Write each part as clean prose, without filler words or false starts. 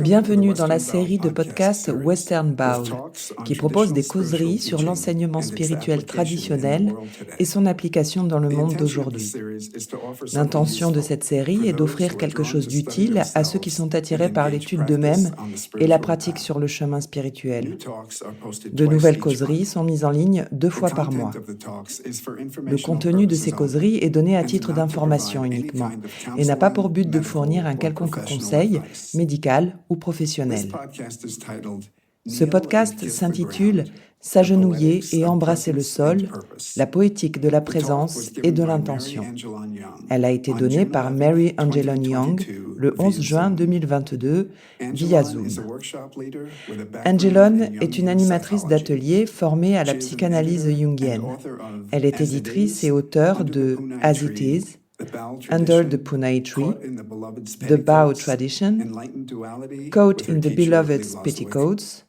Bienvenue dans la série de podcasts Western Bound, qui propose des causeries sur l'enseignement spirituel traditionnel et son application dans le monde d'aujourd'hui. L'intention de cette série est d'offrir quelque chose d'utile à ceux qui sont attirés par l'étude d'eux-mêmes et la pratique sur le chemin spirituel. De nouvelles causeries sont mises en ligne 2 fois par mois. Le contenu de ces causeries est donné à titre d'information uniquement et n'a pas pour but de fournir un quelconque conseil médical ou professionnel. Ce podcast s'intitule « S'agenouiller et embrasser le sol, la poétique de la présence et de l'intention ». Elle a été donnée par Mary Angelon Young le 11 juin 2022 via Zoom. Angelon est une animatrice d'atelier formée à la psychanalyse jungienne. Elle est éditrice et auteure de « As It Is », Under the Punai Tree, The Bao Tradition, Caught in the Beloved's Petticoats,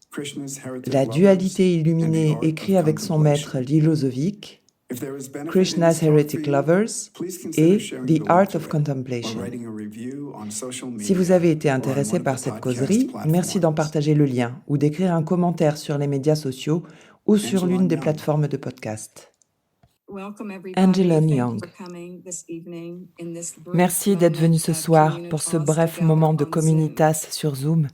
La dualité illuminée écrit avec son maître Lilozovic, Krishna's Heretic Lovers et The Art of Contemplation. Si vous avez été intéressé par cette causerie, merci d'en partager le lien ou d'écrire un commentaire sur les médias sociaux ou sur l'une des plateformes de podcast. Angelon Young. Merci d'être venu ce soir pour ce bref moment de communitas sur Zoom.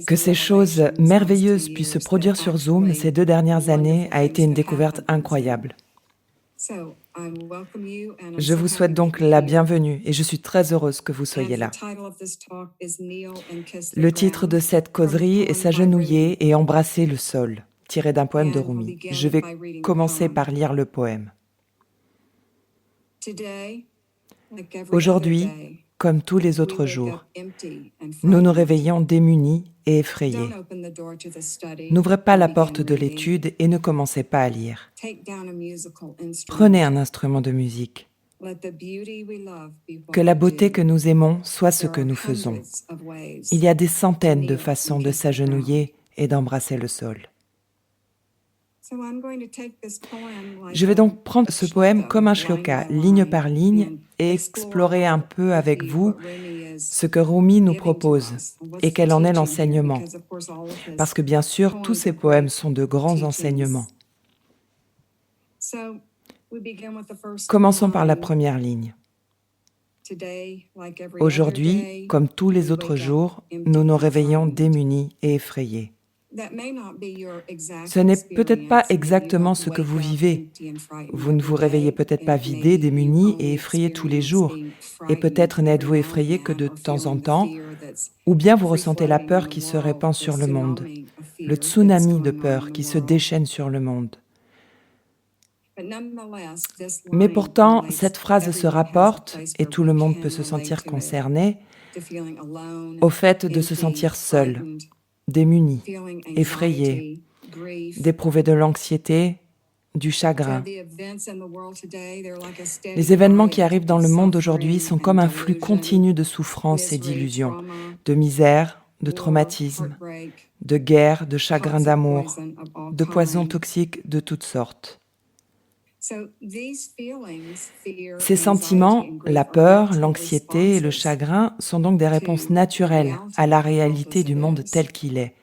Que ces choses merveilleuses puissent se produire sur Zoom ces 2 dernières années a été une découverte incroyable. Je vous souhaite donc la bienvenue et je suis très heureuse que vous soyez là. Le titre de cette causerie est « S'agenouiller et embrasser le sol », tiré d'un poème de Rumi. Je vais commencer par lire le poème. Aujourd'hui, comme tous les autres jours, nous nous réveillons démunis et effrayés. N'ouvrez pas la porte de l'étude et ne commencez pas à lire. Prenez un instrument de musique. Que la beauté que nous aimons soit ce que nous faisons. Il y a des centaines de façons de s'agenouiller et d'embrasser le sol. Je vais donc prendre ce poème comme un shloka, ligne par ligne, et explorer un peu avec vous ce que Rumi nous propose et quel en est l'enseignement. Parce que bien sûr, tous ces poèmes sont de grands enseignements. Commençons par la première ligne. Aujourd'hui, comme tous les autres jours, nous nous réveillons démunis et effrayés. Ce n'est peut-être pas exactement ce que vous vivez. Vous ne vous réveillez peut-être pas vidé, démuni et effrayé tous les jours. Et peut-être n'êtes-vous effrayé que de temps en temps, ou bien vous ressentez la peur qui se répand sur le monde, le tsunami de peur qui se déchaîne sur le monde. Mais pourtant, cette phrase se rapporte, et tout le monde peut se sentir concerné, au fait de se sentir seul, démunis, effrayés, d'éprouver de l'anxiété, du chagrin. Les événements qui arrivent dans le monde aujourd'hui sont comme un flux continu de souffrances et d'illusions, de misère, de traumatisme, de guerre, de chagrin d'amour, de poisons toxiques de toutes sortes. Ces sentiments, la peur, l'anxiété et le chagrin sont donc des réponses naturelles à la réalité du monde tel qu'il est.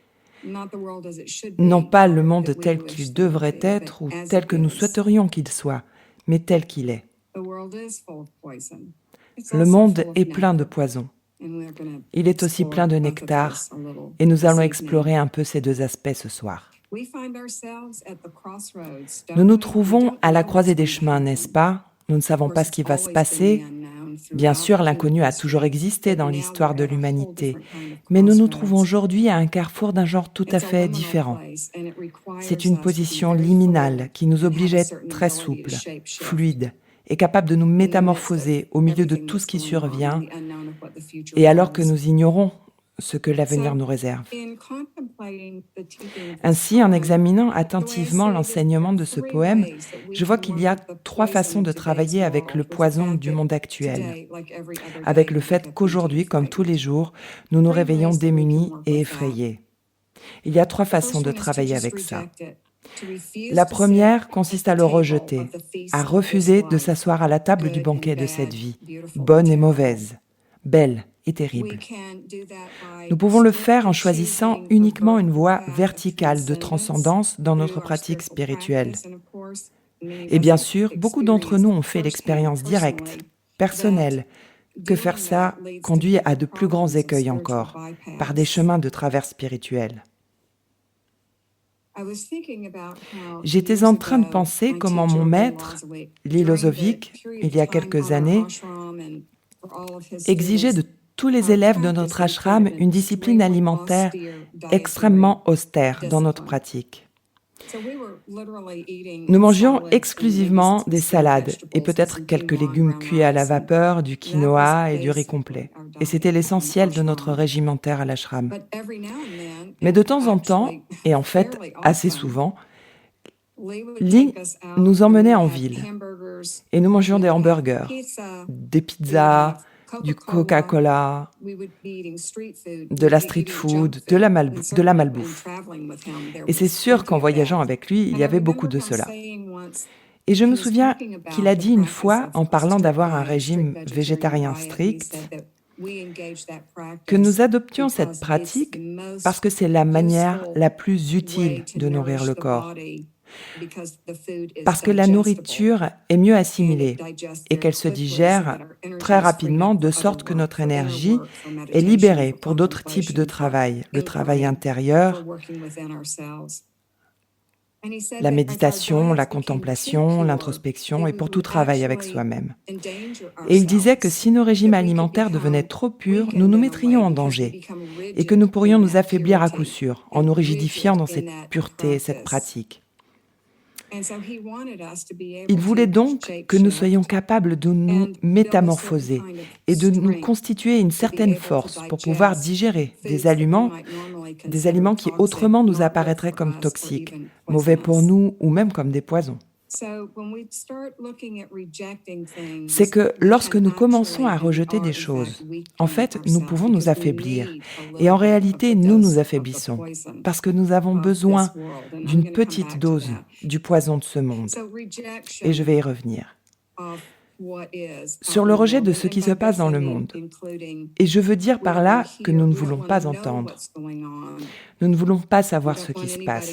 Non pas le monde tel qu'il devrait être ou tel que nous souhaiterions qu'il soit, mais tel qu'il est. Le monde est plein de poison. Il est aussi plein de nectar et nous allons explorer un peu ces 2 aspects ce soir. Nous nous trouvons à la croisée des chemins, n'est-ce pas? Nous ne savons pas ce qui va se passer. Bien sûr, l'inconnu a toujours existé dans l'histoire de l'humanité, mais nous nous trouvons aujourd'hui à un carrefour d'un genre tout à fait différent. C'est une position liminale qui nous oblige à être très souple, fluide et capable de nous métamorphoser au milieu de tout ce qui survient, et alors que nous ignorons ce que l'avenir nous réserve. Ainsi, en examinant attentivement l'enseignement de ce poème, je vois qu'il y a 3 façons de travailler avec le poison du monde actuel, avec le fait qu'aujourd'hui, comme tous les jours, nous nous réveillons démunis et effrayés. Il y a 3 façons de travailler avec ça. La première consiste à le rejeter, à refuser de s'asseoir à la table du banquet de cette vie, bonne et mauvaise, belle est terrible. Nous pouvons le faire en choisissant uniquement une voie verticale de transcendance dans notre pratique spirituelle. Et bien sûr, beaucoup d'entre nous ont fait l'expérience directe, personnelle, que faire ça conduit à de plus grands écueils encore, par des chemins de travers spirituels. J'étais en train de penser comment mon maître, Lee Lozovic, il y a quelques années, exigeait de tous les élèves de notre ashram une discipline alimentaire extrêmement austère dans notre pratique. Nous mangions exclusivement des salades et peut-être quelques légumes cuits à la vapeur, du quinoa et du riz complet. Et c'était l'essentiel de notre régimentaire à l'ashram. Mais de temps en temps, et en fait assez souvent, Lee nous emmenait en ville et nous mangions des hamburgers, des pizzas, du Coca-Cola, de la street food, de la malbouffe. Et c'est sûr qu'en voyageant avec lui, il y avait beaucoup de cela. Et je me souviens qu'il a dit une fois, en parlant d'avoir un régime végétarien strict, que nous adoptions cette pratique parce que c'est la manière la plus utile de nourrir le corps. Parce que la nourriture est mieux assimilée et qu'elle se digère très rapidement de sorte que notre énergie est libérée pour d'autres types de travail, le travail intérieur, la méditation, la contemplation, l'introspection et pour tout travail avec soi-même. Et il disait que si nos régimes alimentaires devenaient trop purs, nous nous mettrions en danger et que nous pourrions nous affaiblir à coup sûr en nous rigidifiant dans cette pureté, cette pratique. Il voulait donc que nous soyons capables de nous métamorphoser et de nous constituer une certaine force pour pouvoir digérer des aliments qui autrement nous apparaîtraient comme toxiques, mauvais pour nous ou même comme des poisons. C'est que lorsque nous commençons à rejeter des choses, en fait, nous pouvons nous affaiblir. Et en réalité, nous nous affaiblissons parce que nous avons besoin d'une petite dose du poison de ce monde. Et je vais y revenir. Sur le rejet de ce qui se passe dans le monde. Et je veux dire par là que nous ne voulons pas entendre. Nous ne voulons pas savoir ce qui se passe.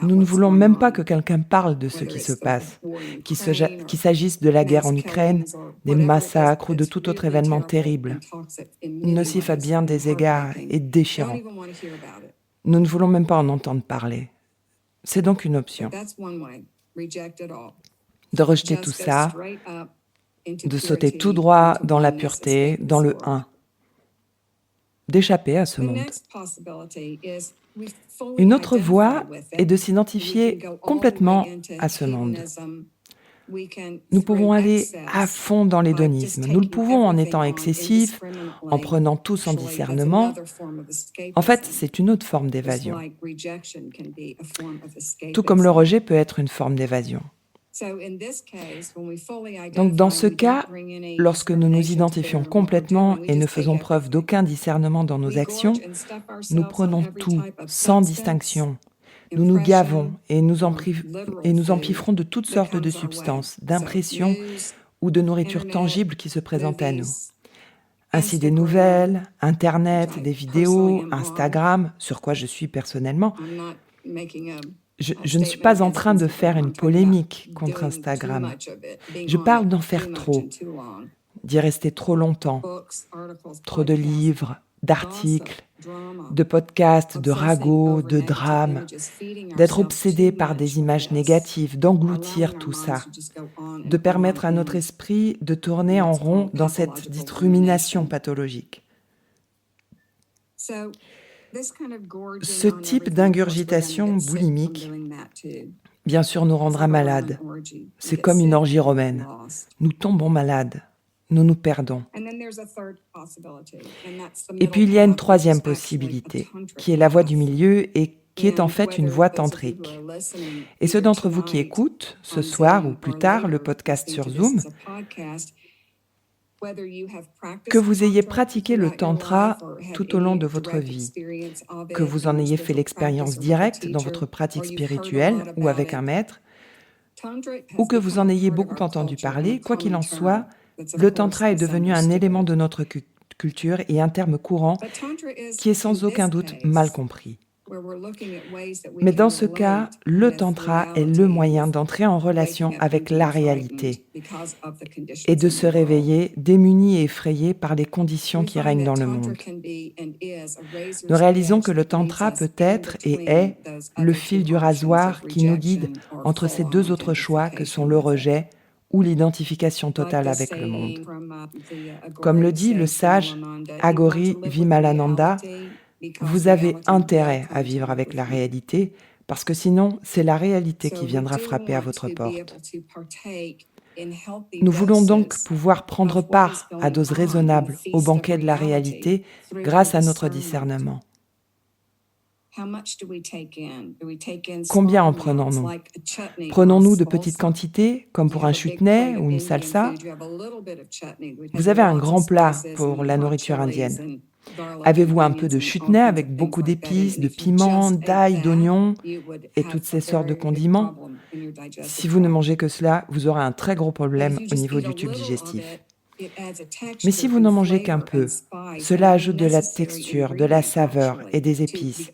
Nous ne voulons même pas que quelqu'un parle de ce qui se passe, qu'il s'agisse de la guerre en Ukraine, des massacres ou de tout autre événement terrible, nocif à bien des égards et déchirant. Nous ne voulons même pas en entendre parler. C'est donc une option. De rejeter tout ça, de sauter tout droit dans la pureté, dans le un, d'échapper à ce monde. Une autre voie est de s'identifier complètement à ce monde. Nous pouvons aller à fond dans l'hédonisme. Nous le pouvons en étant excessifs, en prenant tout sans discernement. En fait, c'est une autre forme d'évasion. Tout comme le rejet peut être une forme d'évasion. Donc dans ce cas, lorsque nous nous identifions complètement et ne faisons preuve d'aucun discernement dans nos actions, nous prenons tout sans distinction. Nous nous gavons et nous empiffrons de toutes sortes de substances, d'impressions ou de nourriture tangible qui se présentent à nous. Ainsi des nouvelles, Internet, des vidéos, Instagram, sur quoi je suis personnellement. Je ne suis pas en train de faire une polémique contre Instagram. Je parle d'en faire trop, d'y rester trop longtemps, trop de livres, d'articles, de podcasts, de ragots, de drames, d'être obsédé par des images négatives, d'engloutir tout ça, de permettre à notre esprit de tourner en rond dans cette dite rumination pathologique. Ce type d'ingurgitation boulimique, bien sûr, nous rendra malades. C'est comme une orgie romaine. Nous tombons malades. Nous nous perdons. Et puis il y a une troisième possibilité, qui est la voie du milieu et qui est en fait une voie tantrique. Et ceux d'entre vous qui écoutent, ce soir ou plus tard, le podcast sur Zoom, que vous ayez pratiqué le tantra tout au long de votre vie, que vous en ayez fait l'expérience directe dans votre pratique spirituelle ou avec un maître, ou que vous en ayez beaucoup entendu parler, quoi qu'il en soit, le tantra est devenu un élément de notre culture et un terme courant qui est sans aucun doute mal compris. Mais dans ce cas, le tantra est le moyen d'entrer en relation avec la réalité et de se réveiller démunis et effrayés par les conditions qui règnent dans le monde. Nous réalisons que le tantra peut être et est le fil du rasoir qui nous guide entre ces deux autres choix que sont le rejet ou l'identification totale avec le monde. Comme le dit le sage Agori Vimalananda, vous avez intérêt à vivre avec la réalité, parce que sinon, c'est la réalité qui viendra frapper à votre porte. Nous voulons donc pouvoir prendre part à doses raisonnables au banquet de la réalité grâce à notre discernement. Combien en prenons-nous? Prenons-nous de petites quantités, comme pour un chutney ou une salsa? Vous avez un grand plat pour la nourriture indienne. Avez-vous un peu de chutney avec beaucoup d'épices, de piments, d'ail, d'oignons et toutes ces sortes de condiments? Si vous ne mangez que cela, vous aurez un très gros problème au niveau du tube digestif. Mais si vous n'en mangez qu'un peu, cela ajoute de la texture, de la saveur et des épices.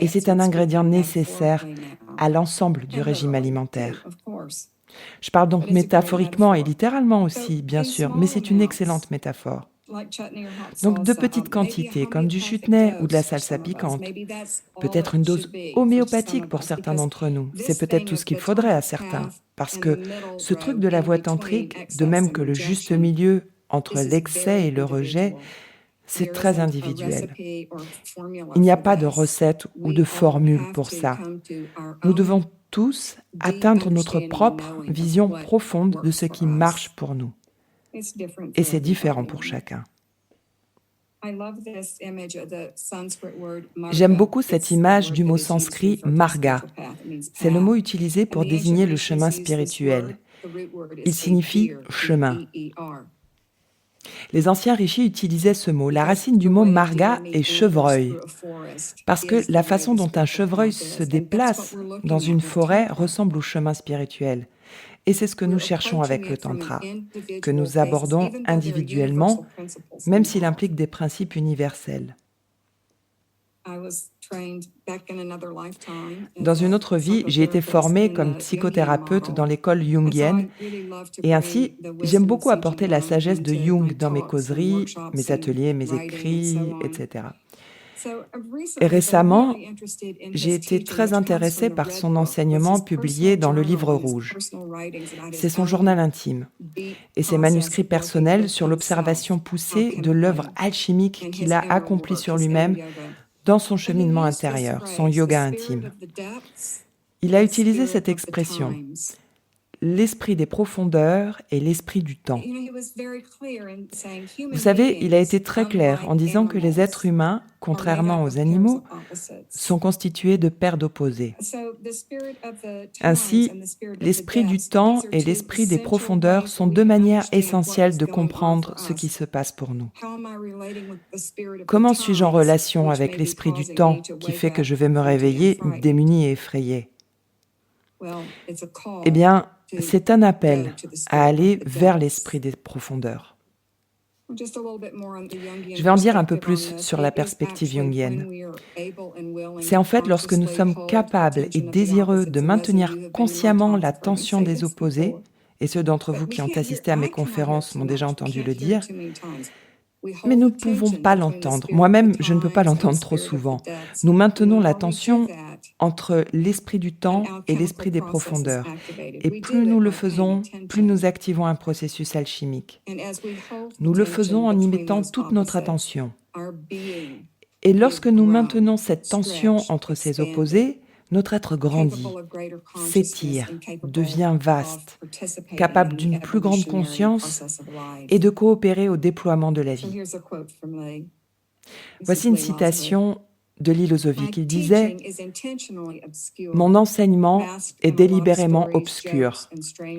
Et c'est un ingrédient nécessaire à l'ensemble du régime alimentaire. Je parle donc métaphoriquement et littéralement aussi, bien sûr, mais c'est une excellente métaphore. Donc de petites quantités, comme du chutney ou de la salsa piquante. Peut-être une dose homéopathique pour certains d'entre nous. C'est peut-être tout ce qu'il faudrait à certains. Parce que ce truc de la voie tantrique, de même que le juste milieu entre l'excès et le rejet, c'est très individuel. Il n'y a pas de recette ou de formule pour ça. Nous devons tous atteindre notre propre vision profonde de ce qui marche pour nous. Et c'est différent pour chacun. J'aime beaucoup cette image du mot sanskrit marga. C'est le mot utilisé pour désigner le chemin spirituel. Il signifie chemin. Les anciens rishis utilisaient ce mot. La racine du mot marga est chevreuil, parce que la façon dont un chevreuil se déplace dans une forêt ressemble au chemin spirituel. Et c'est ce que nous cherchons avec le tantra, que nous abordons individuellement, même s'il implique des principes universels. Dans une autre vie, j'ai été formée comme psychothérapeute dans l'école jungienne et ainsi, j'aime beaucoup apporter la sagesse de Jung dans mes causeries, mes ateliers, mes écrits, etc. Et récemment, j'ai été très intéressée par son enseignement publié dans le Livre rouge. C'est son journal intime et ses manuscrits personnels sur l'observation poussée de l'œuvre alchimique qu'il a accomplie sur lui-même dans son cheminement intérieur, son yoga intime. Il a utilisé cette expression « l'esprit des profondeurs et l'esprit du temps ». Vous savez, il a été très clair en disant que les êtres humains, contrairement aux animaux, sont constitués de paires d'opposés. Ainsi, l'esprit du temps et l'esprit des profondeurs sont deux manières essentielles de comprendre ce qui se passe pour nous. Comment suis-je en relation avec l'esprit du temps qui fait que je vais me réveiller démuni et effrayé? Eh bien, c'est un appel à aller vers l'esprit des profondeurs. Je vais en dire un peu plus sur la perspective jungienne. C'est en fait lorsque nous sommes capables et désireux de maintenir consciemment la tension des opposés, et ceux d'entre vous qui ont assisté à mes conférences m'ont déjà entendu le dire, mais nous ne pouvons pas l'entendre. Moi-même, je ne peux pas l'entendre trop souvent. Nous maintenons la tension entre l'esprit du temps et l'esprit des profondeurs. Et plus nous le faisons, plus nous activons un processus alchimique. Nous le faisons en y mettant toute notre attention. Et lorsque nous maintenons cette tension entre ces opposés, notre être grandit, s'étire, devient vaste, capable d'une plus grande conscience et de coopérer au déploiement de la vie. Voici une citation de Lilozovic. Il disait « Mon enseignement est délibérément obscur,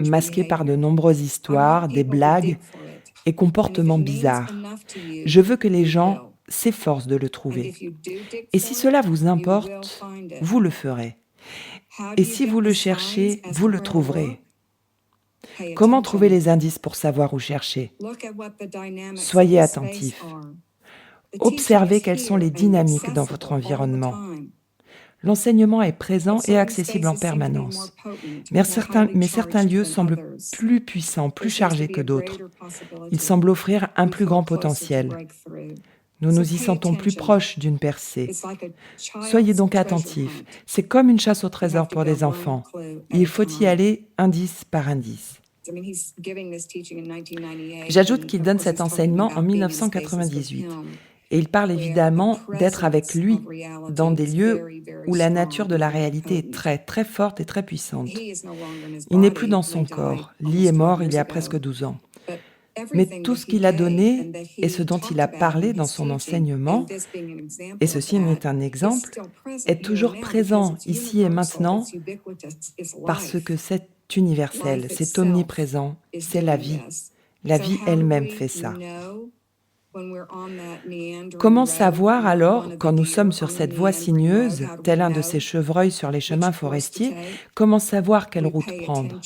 masqué par de nombreuses histoires, des blagues et comportements bizarres. Je veux que les gens s'efforcent de le trouver. Et si cela vous importe, vous le ferez. Et si vous le cherchez, vous le trouverez. Comment trouver les indices pour savoir où chercher? Soyez attentifs. Observez quelles sont les dynamiques dans votre environnement. L'enseignement est présent et accessible en permanence. Mais certains lieux semblent plus puissants, plus chargés que d'autres. Ils semblent offrir un plus grand potentiel. Nous nous y sentons plus proches d'une percée. Soyez donc attentifs. C'est comme une chasse au trésor pour des enfants. Il faut y aller indice par indice. J'ajoute qu'il donne cet enseignement en 1998. Et il parle évidemment d'être avec lui dans des lieux où la nature de la réalité est très, très forte et très puissante. Il n'est plus dans son corps. Lee est mort il y a presque 12 ans. Mais tout ce qu'il a donné et ce dont il a parlé dans son enseignement, et ceci en est un exemple, est toujours présent ici et maintenant parce que c'est universel, c'est omniprésent, c'est la vie. La vie elle-même fait ça. Comment savoir alors, quand nous sommes sur cette voie sinueuse, tel un de ces chevreuils sur les chemins forestiers, comment savoir quelle route prendre?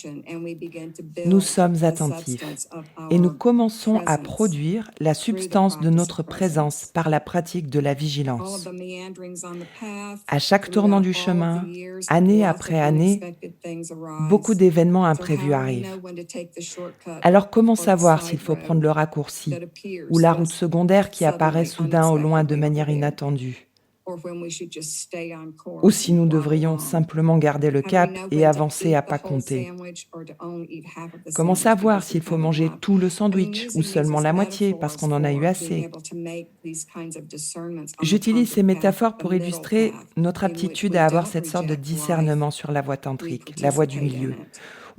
Nous sommes attentifs et nous commençons à produire la substance de notre présence par la pratique de la vigilance. À chaque tournant du chemin, année après année, beaucoup d'événements imprévus arrivent. Alors comment savoir s'il faut prendre le raccourci ou la route secondaire qui apparaît soudain au loin de manière inattendue? Ou si nous devrions simplement garder le cap et avancer à pas compter? Comment savoir s'il faut manger tout le sandwich ou seulement la moitié parce qu'on en a eu assez? J'utilise ces métaphores pour illustrer notre aptitude à avoir cette sorte de discernement sur la voie tantrique, la voie du milieu,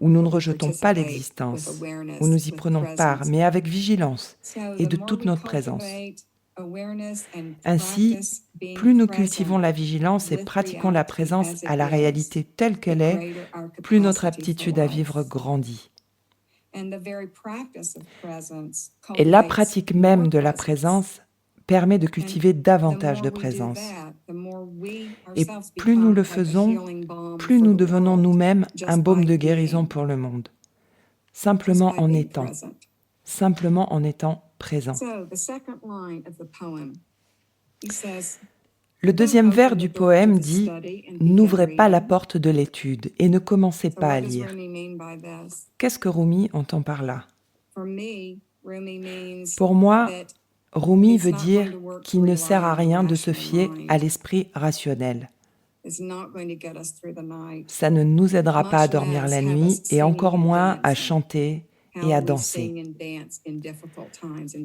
où nous ne rejetons pas l'existence, où nous y prenons part, mais avec vigilance et de toute notre présence. Ainsi, plus nous cultivons la vigilance et pratiquons la présence à la réalité telle qu'elle est, plus notre aptitude à vivre grandit. Et la pratique même de la présence permet de cultiver davantage de présence. Et plus nous le faisons, plus nous devenons nous-mêmes un baume de guérison pour le monde. Simplement en étant présent. Le deuxième vers du poème dit « N'ouvrez pas la porte de l'étude et ne commencez pas à lire ». Qu'est-ce que Rumi entend par là? Pour moi, Rumi veut dire qu'il ne sert à rien de se fier à l'esprit rationnel. Ça ne nous aidera pas à dormir la nuit et encore moins à chanter et à danser.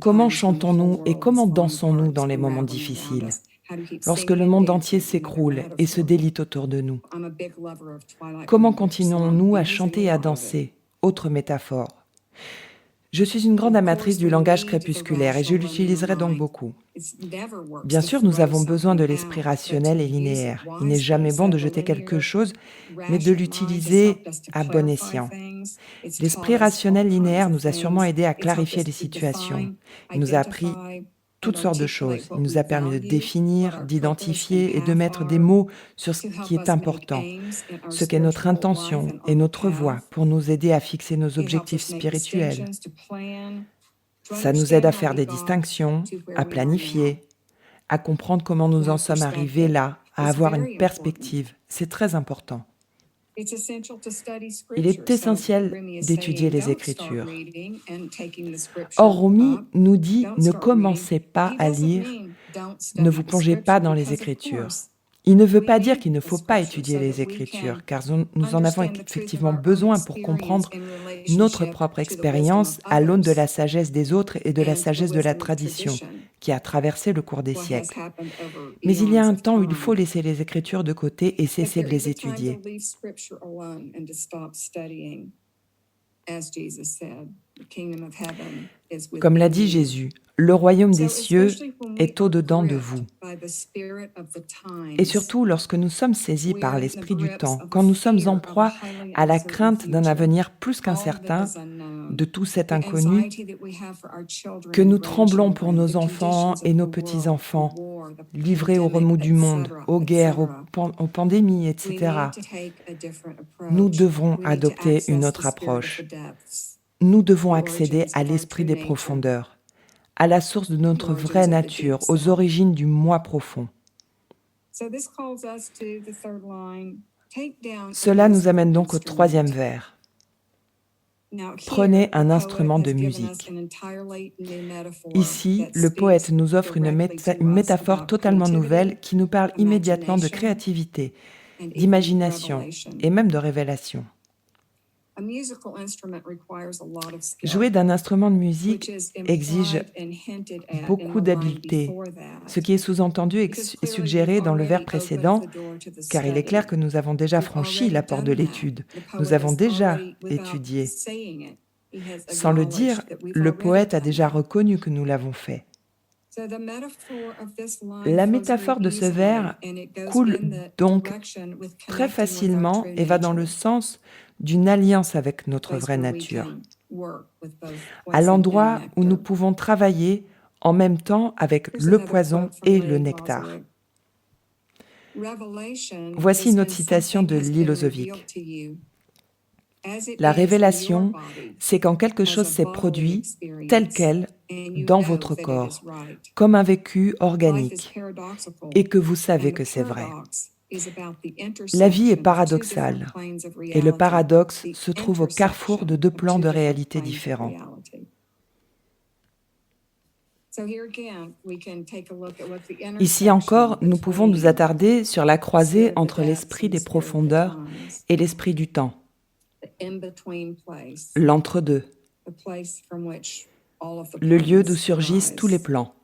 Comment chantons-nous et comment dansons-nous dans les moments difficiles, lorsque le monde entier s'écroule et se délite autour de nous? Comment continuons-nous à chanter et à danser? Autre métaphore. Je suis une grande amatrice du langage crépusculaire et je l'utiliserai donc beaucoup. Bien sûr, nous avons besoin de l'esprit rationnel et linéaire. Il n'est jamais bon de jeter quelque chose, mais de l'utiliser à bon escient. L'esprit rationnel linéaire nous a sûrement aidé à clarifier les situations. Il nous a appris toutes sortes de choses. Il nous a permis de définir, d'identifier et de mettre des mots sur ce qui est important, ce qu'est notre intention et notre voie pour nous aider à fixer nos objectifs spirituels. Ça nous aide à faire des distinctions, à planifier, à comprendre comment nous en sommes arrivés là, à avoir une perspective. C'est très important. Il est essentiel d'étudier les Écritures. Or, Rumi nous dit « Ne commencez pas à lire, ne vous plongez pas dans les Écritures ». Il ne veut pas dire qu'il ne faut pas étudier les Écritures, car nous en avons effectivement besoin pour comprendre notre propre expérience à l'aune de la sagesse des autres et de la sagesse de la tradition qui a traversé le cours des siècles. Mais il y a un temps où il faut laisser les Écritures de côté et cesser de les étudier. Comme l'a dit Jésus, le royaume des cieux est au-dedans de vous. Et surtout, lorsque nous sommes saisis par l'esprit du temps, quand nous sommes en proie à la crainte d'un avenir plus qu'incertain, de tout cet inconnu, que nous tremblons pour nos enfants et nos petits-enfants, livrés aux remous du monde, aux guerres, aux pandémies, etc. Nous devons adopter une autre approche. Nous devons accéder à l'esprit des profondeurs, à la source de notre vraie nature, aux origines du moi profond. Cela nous amène donc au troisième vers. Prenez un instrument de musique. Ici, le poète nous offre une métaphore totalement nouvelle qui nous parle immédiatement de créativité, d'imagination et même de révélation. Jouer d'un instrument de musique exige beaucoup d'habileté, ce qui est sous-entendu et suggéré dans le vers précédent, car il est clair que nous avons déjà franchi la porte de l'étude, nous avons déjà étudié. Sans le dire, le poète a déjà reconnu que nous l'avons fait. La métaphore de ce vers coule donc très facilement et va dans le sens d'une alliance avec notre vraie nature, à l'endroit où nous pouvons travailler en même temps avec le poison et le nectar. Voici une autre citation de Lilozovic. La révélation, c'est quand quelque chose s'est produit tel quel dans votre corps, comme un vécu organique, et que vous savez que c'est vrai. La vie est paradoxale, et le paradoxe se trouve au carrefour de deux plans de réalité différents. Ici encore, nous pouvons nous attarder sur la croisée entre l'esprit des profondeurs et l'esprit du temps, l'entre-deux, le lieu d'où surgissent tous les plans.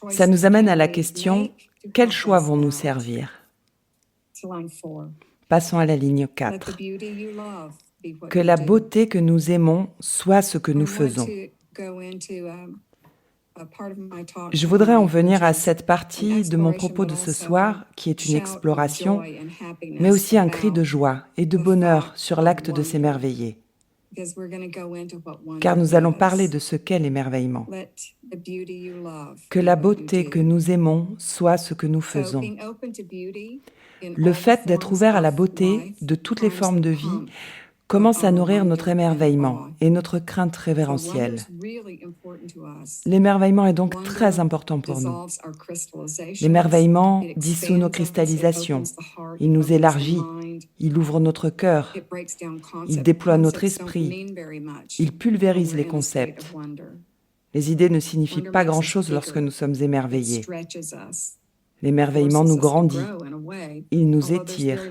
Ça nous amène à la question, quel choix vont nous servir? Passons à la ligne 4. Que la beauté que nous aimons soit ce que nous faisons. Je voudrais en venir à cette partie de mon propos de ce soir, qui est une exploration, mais aussi un cri de joie et de bonheur sur l'acte de s'émerveiller. Car nous allons parler de ce qu'est l'émerveillement. Que la beauté que nous aimons soit ce que nous faisons. Le fait d'être ouvert à la beauté de toutes les formes de vie commence à nourrir notre émerveillement et notre crainte révérentielle. L'émerveillement est donc très important pour nous. L'émerveillement dissout nos cristallisations, il nous élargit, il ouvre notre cœur, il déploie notre esprit, il pulvérise les concepts. Les idées ne signifient pas grand-chose lorsque nous sommes émerveillés. L'émerveillement nous grandit, il nous étire,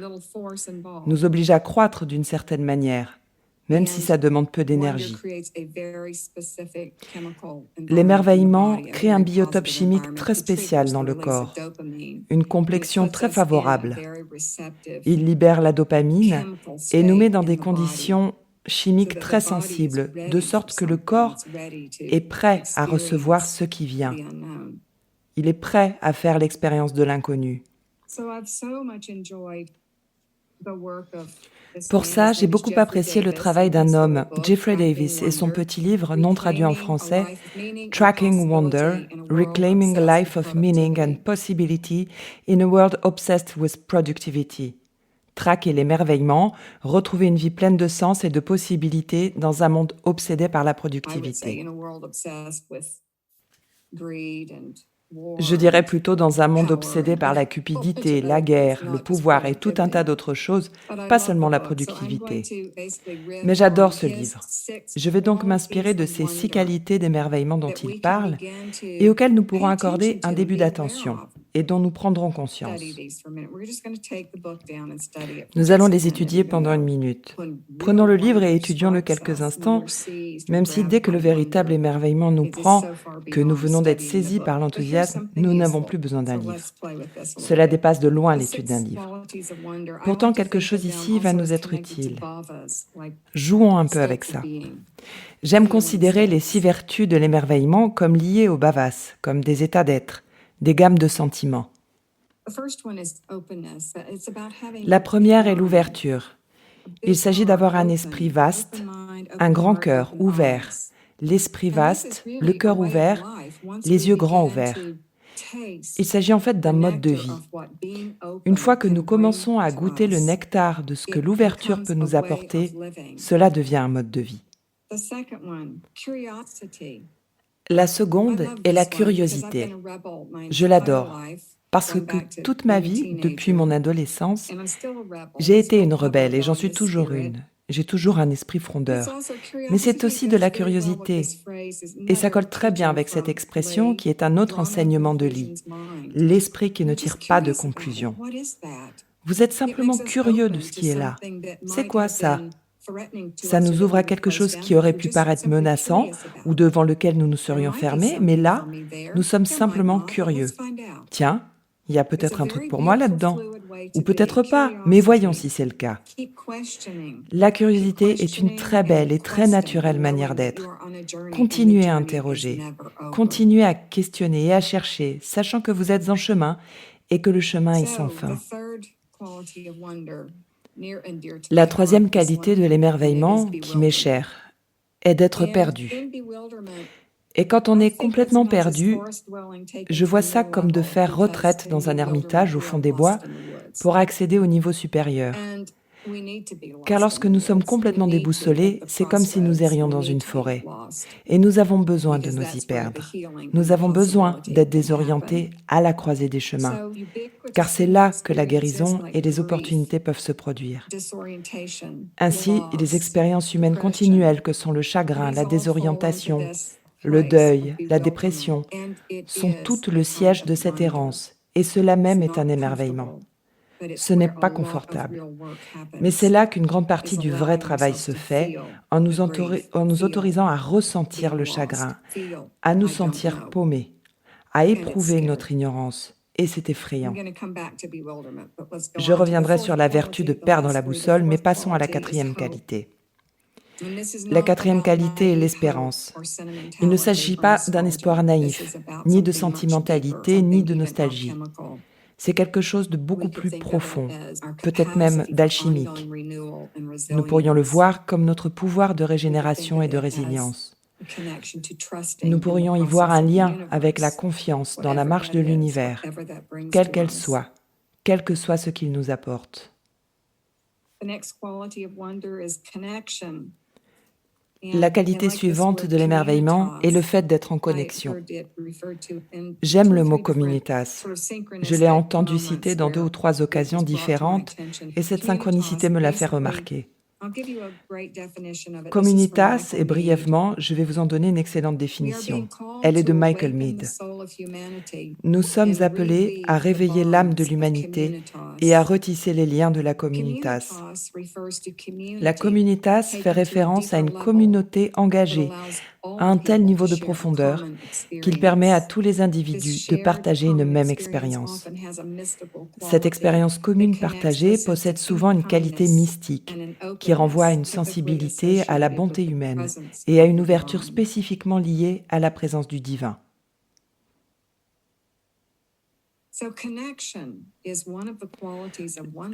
nous oblige à croître d'une certaine manière, même si ça demande peu d'énergie. L'émerveillement crée un biotope chimique très spécial dans le corps, une complexion très favorable. Il libère la dopamine et nous met dans des conditions chimiques très sensibles, de sorte que le corps est prêt à recevoir ce qui vient. Il est prêt à faire l'expérience de l'inconnu. Pour ça, j'ai beaucoup apprécié le travail d'un homme, Jeffrey Davis, et son petit livre, non traduit en français, Tracking Wonder, Reclaiming a Life of Meaning and Possibility in a World Obsessed with Productivity. Traquer l'émerveillement, retrouver une vie pleine de sens et de possibilités dans un monde obsédé par la productivité. Je dirais plutôt dans un monde obsédé par la cupidité, la guerre, le pouvoir et tout un tas d'autres choses, pas seulement la productivité. Mais j'adore ce livre. Je vais donc m'inspirer de ces 6 qualités d'émerveillement dont il parle et auxquelles nous pourrons accorder un début d'attention et dont nous prendrons conscience. Nous allons les étudier pendant 1 minute. Prenons le livre et étudions-le quelques instants, même si dès que le véritable émerveillement nous prend, que nous venons d'être saisis par l'enthousiasme, nous n'avons plus besoin d'un livre. Cela dépasse de loin l'étude d'un livre. Pourtant, quelque chose ici va nous être utile. Jouons un peu avec ça. J'aime considérer les 6 vertus de l'émerveillement comme liées au bhavas, comme des états d'être, des gammes de sentiments. La première est l'ouverture. Il s'agit d'avoir un esprit vaste, un grand cœur ouvert, l'esprit vaste, le cœur ouvert, les yeux grands ouverts. Il s'agit en fait d'un mode de vie. Une fois que nous commençons à goûter le nectar de ce que l'ouverture peut nous apporter, cela devient un mode de vie. La seconde est la curiosité. Je l'adore parce que toute ma vie, depuis mon adolescence, j'ai été une rebelle et j'en suis toujours une. J'ai toujours un esprit frondeur. Mais c'est aussi de la curiosité. Et ça colle très bien avec cette expression qui est un autre enseignement de Lee. L'esprit qui ne tire pas de conclusion. Vous êtes simplement curieux de ce qui est là. C'est quoi ça ? Ça nous ouvre à quelque chose qui aurait pu paraître menaçant ou devant lequel nous nous serions fermés, mais là, nous sommes simplement curieux. Tiens, il y a peut-être un truc pour moi là-dedans. Ou peut-être pas, mais voyons si c'est le cas. La curiosité est une très belle et très naturelle manière d'être. Continuez à interroger, continuez à questionner et à chercher, sachant que vous êtes en chemin et que le chemin est sans fin. La troisième qualité de l'émerveillement, qui m'est chère, est d'être perdu. Et quand on est complètement perdu, je vois ça comme de faire retraite dans un ermitage au fond des bois pour accéder au niveau supérieur. Car lorsque nous sommes complètement déboussolés, c'est comme si nous errions dans une forêt. Et nous avons besoin de nous y perdre. Nous avons besoin d'être désorientés à la croisée des chemins. Car c'est là que la guérison et les opportunités peuvent se produire. Ainsi, les expériences humaines continuelles que sont le chagrin, la désorientation, le deuil, la dépression, sont toutes le siège de cette errance. Et cela même est un émerveillement. Ce n'est pas confortable. Mais c'est là qu'une grande partie du vrai travail se fait, en nous autorisant à ressentir le chagrin, à nous sentir paumés, à éprouver notre ignorance. Et c'est effrayant. Je reviendrai sur la vertu de perdre la boussole, mais passons à la quatrième qualité. La quatrième qualité est l'espérance. Il ne s'agit pas d'un espoir naïf, ni de sentimentalité, ni de nostalgie. C'est quelque chose de beaucoup plus profond, peut-être même d'alchimique. Nous pourrions le voir comme notre pouvoir de régénération et de résilience. Nous pourrions y voir un lien avec la confiance dans la marche de l'univers, quelle qu'elle soit, quel que soit ce qu'il nous apporte. La qualité suivante de l'émerveillement est le fait d'être en connexion. J'aime le mot communitas. Je l'ai entendu citer dans 2 ou 3 occasions différentes et cette synchronicité me l'a fait remarquer. Communitas, et brièvement, je vais vous en donner une excellente définition. Elle est de Michael Meade. Nous sommes appelés à réveiller l'âme de l'humanité et à retisser les liens de la communitas. La communitas fait référence à une communauté engagée à un tel niveau de profondeur qu'il permet à tous les individus de partager une même expérience. Cette expérience commune partagée possède souvent une qualité mystique qui renvoie à une sensibilité à la bonté humaine et à une ouverture spécifiquement liée à la présence du divin.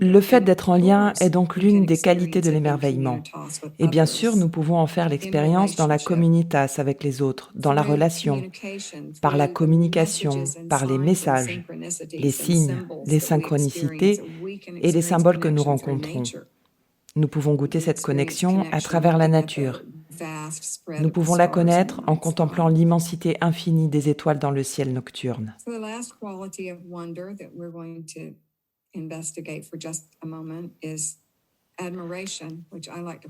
Le fait d'être en lien est donc l'une des qualités de l'émerveillement. Et bien sûr, nous pouvons en faire l'expérience dans la communitas avec les autres, dans la relation, par la communication, par les messages, les signes, les synchronicités et les symboles que nous rencontrons. Nous pouvons goûter cette connexion à travers la nature. Nous pouvons la connaître en contemplant l'immensité infinie des étoiles dans le ciel nocturne.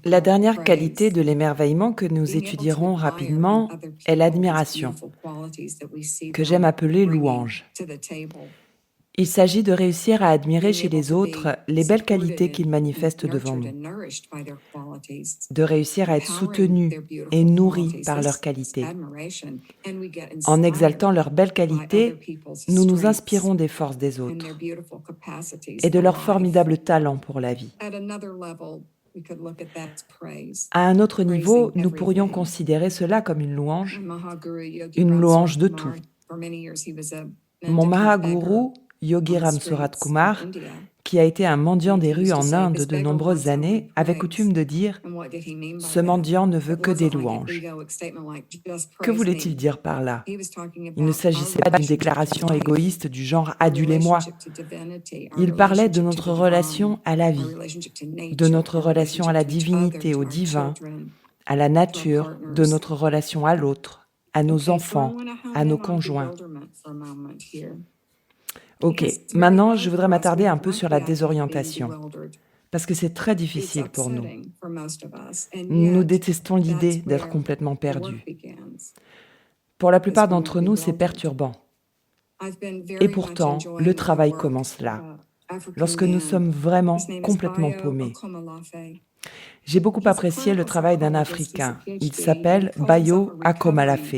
La dernière qualité de l'émerveillement que nous étudierons rapidement est l'admiration, que j'aime appeler louange. Il s'agit de réussir à admirer chez les autres les belles qualités qu'ils manifestent devant nous, de réussir à être soutenus et nourris par leurs qualités. En exaltant leurs belles qualités, nous nous inspirons des forces des autres et de leur formidable talent pour la vie. À un autre niveau, nous pourrions considérer cela comme une louange de tout. Mon Mahaguru, Yogi Ram Surat Kumar, qui a été un mendiant des rues en Inde de nombreuses années, avait coutume de dire « Ce mendiant ne veut que des louanges ». Que voulait-il dire par là? Il ne s'agissait pas d'une déclaration égoïste du genre « adulez-moi ». Il parlait de notre relation à la vie, de notre relation à la divinité, au divin, à la nature, de notre relation à l'autre, à nos enfants, à nos conjoints. Ok, maintenant je voudrais m'attarder un peu sur la désorientation, parce que c'est très difficile pour nous. Nous détestons l'idée d'être complètement perdus. Pour la plupart d'entre nous, c'est perturbant. Et pourtant, le travail commence là, lorsque nous sommes vraiment complètement paumés. J'ai beaucoup apprécié le travail d'un Africain. Il s'appelle Bayo Akomolafe.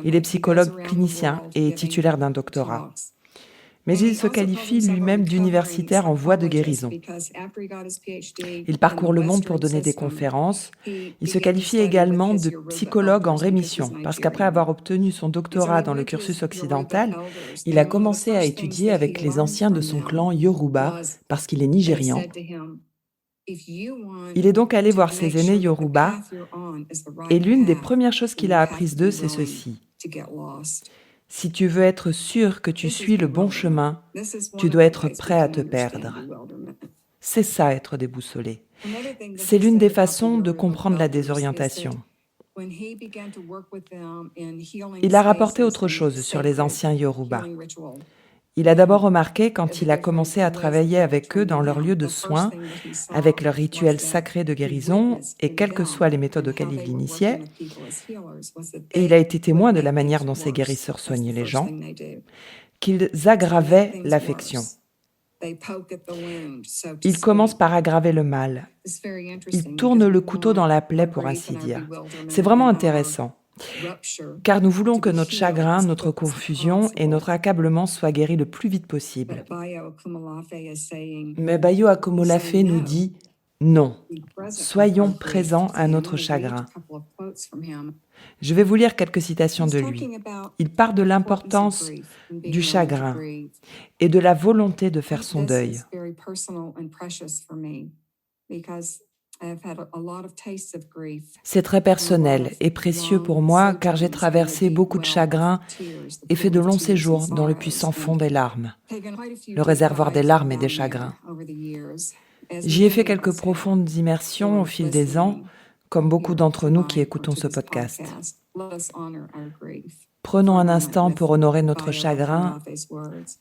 Il est psychologue clinicien et titulaire d'un doctorat. Mais il se qualifie lui-même d'universitaire en voie de guérison. Il parcourt le monde pour donner des conférences. Il se qualifie également de psychologue en rémission, parce qu'après avoir obtenu son doctorat dans le cursus occidental, il a commencé à étudier avec les anciens de son clan Yoruba, parce qu'il est nigérian. Il est donc allé voir ses aînés Yoruba, et l'une des premières choses qu'il a apprises d'eux, c'est ceci. Si tu veux être sûr que tu suis le bon chemin, tu dois être prêt à te perdre. C'est ça, être déboussolé. C'est l'une des façons de comprendre la désorientation. Il a rapporté autre chose sur les anciens Yoruba. Il a d'abord remarqué quand il a commencé à travailler avec eux dans leur lieu de soins, avec leurs rituels sacrés de guérison et quelles que soient les méthodes auxquelles il l'initiait, et il a été témoin de la manière dont ces guérisseurs soignaient les gens, qu'ils aggravaient l'affection. Ils commencent par aggraver le mal. Ils tournent le couteau dans la plaie, pour ainsi dire. C'est vraiment intéressant. Car nous voulons que notre chagrin, notre confusion et notre accablement soient guéris le plus vite possible. Mais Bayo Akomolafe nous dit « Non, soyons présents à notre chagrin ». Je vais vous lire quelques citations de lui. Il part de l'importance du chagrin et de la volonté de faire son deuil. C'est très personnel et précieux pour moi car j'ai traversé beaucoup de chagrins et fait de longs séjours dans le puissant fond des larmes, le réservoir des larmes et des chagrins. J'y ai fait quelques profondes immersions au fil des ans, comme beaucoup d'entre nous qui écoutons ce podcast. Prenons un instant pour honorer notre chagrin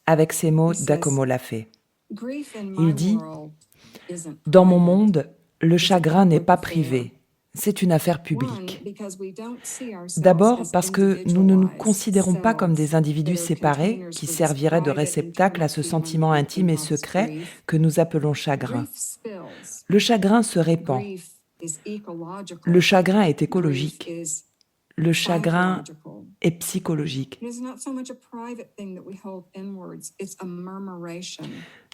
avec ces mots d'Akomolafe. Il dit « Dans mon monde, le chagrin n'est pas privé, c'est une affaire publique. D'abord parce que nous ne nous considérons pas comme des individus séparés qui serviraient de réceptacle à ce sentiment intime et secret que nous appelons chagrin. Le chagrin se répand. Le chagrin est écologique. Le chagrin est psychologique.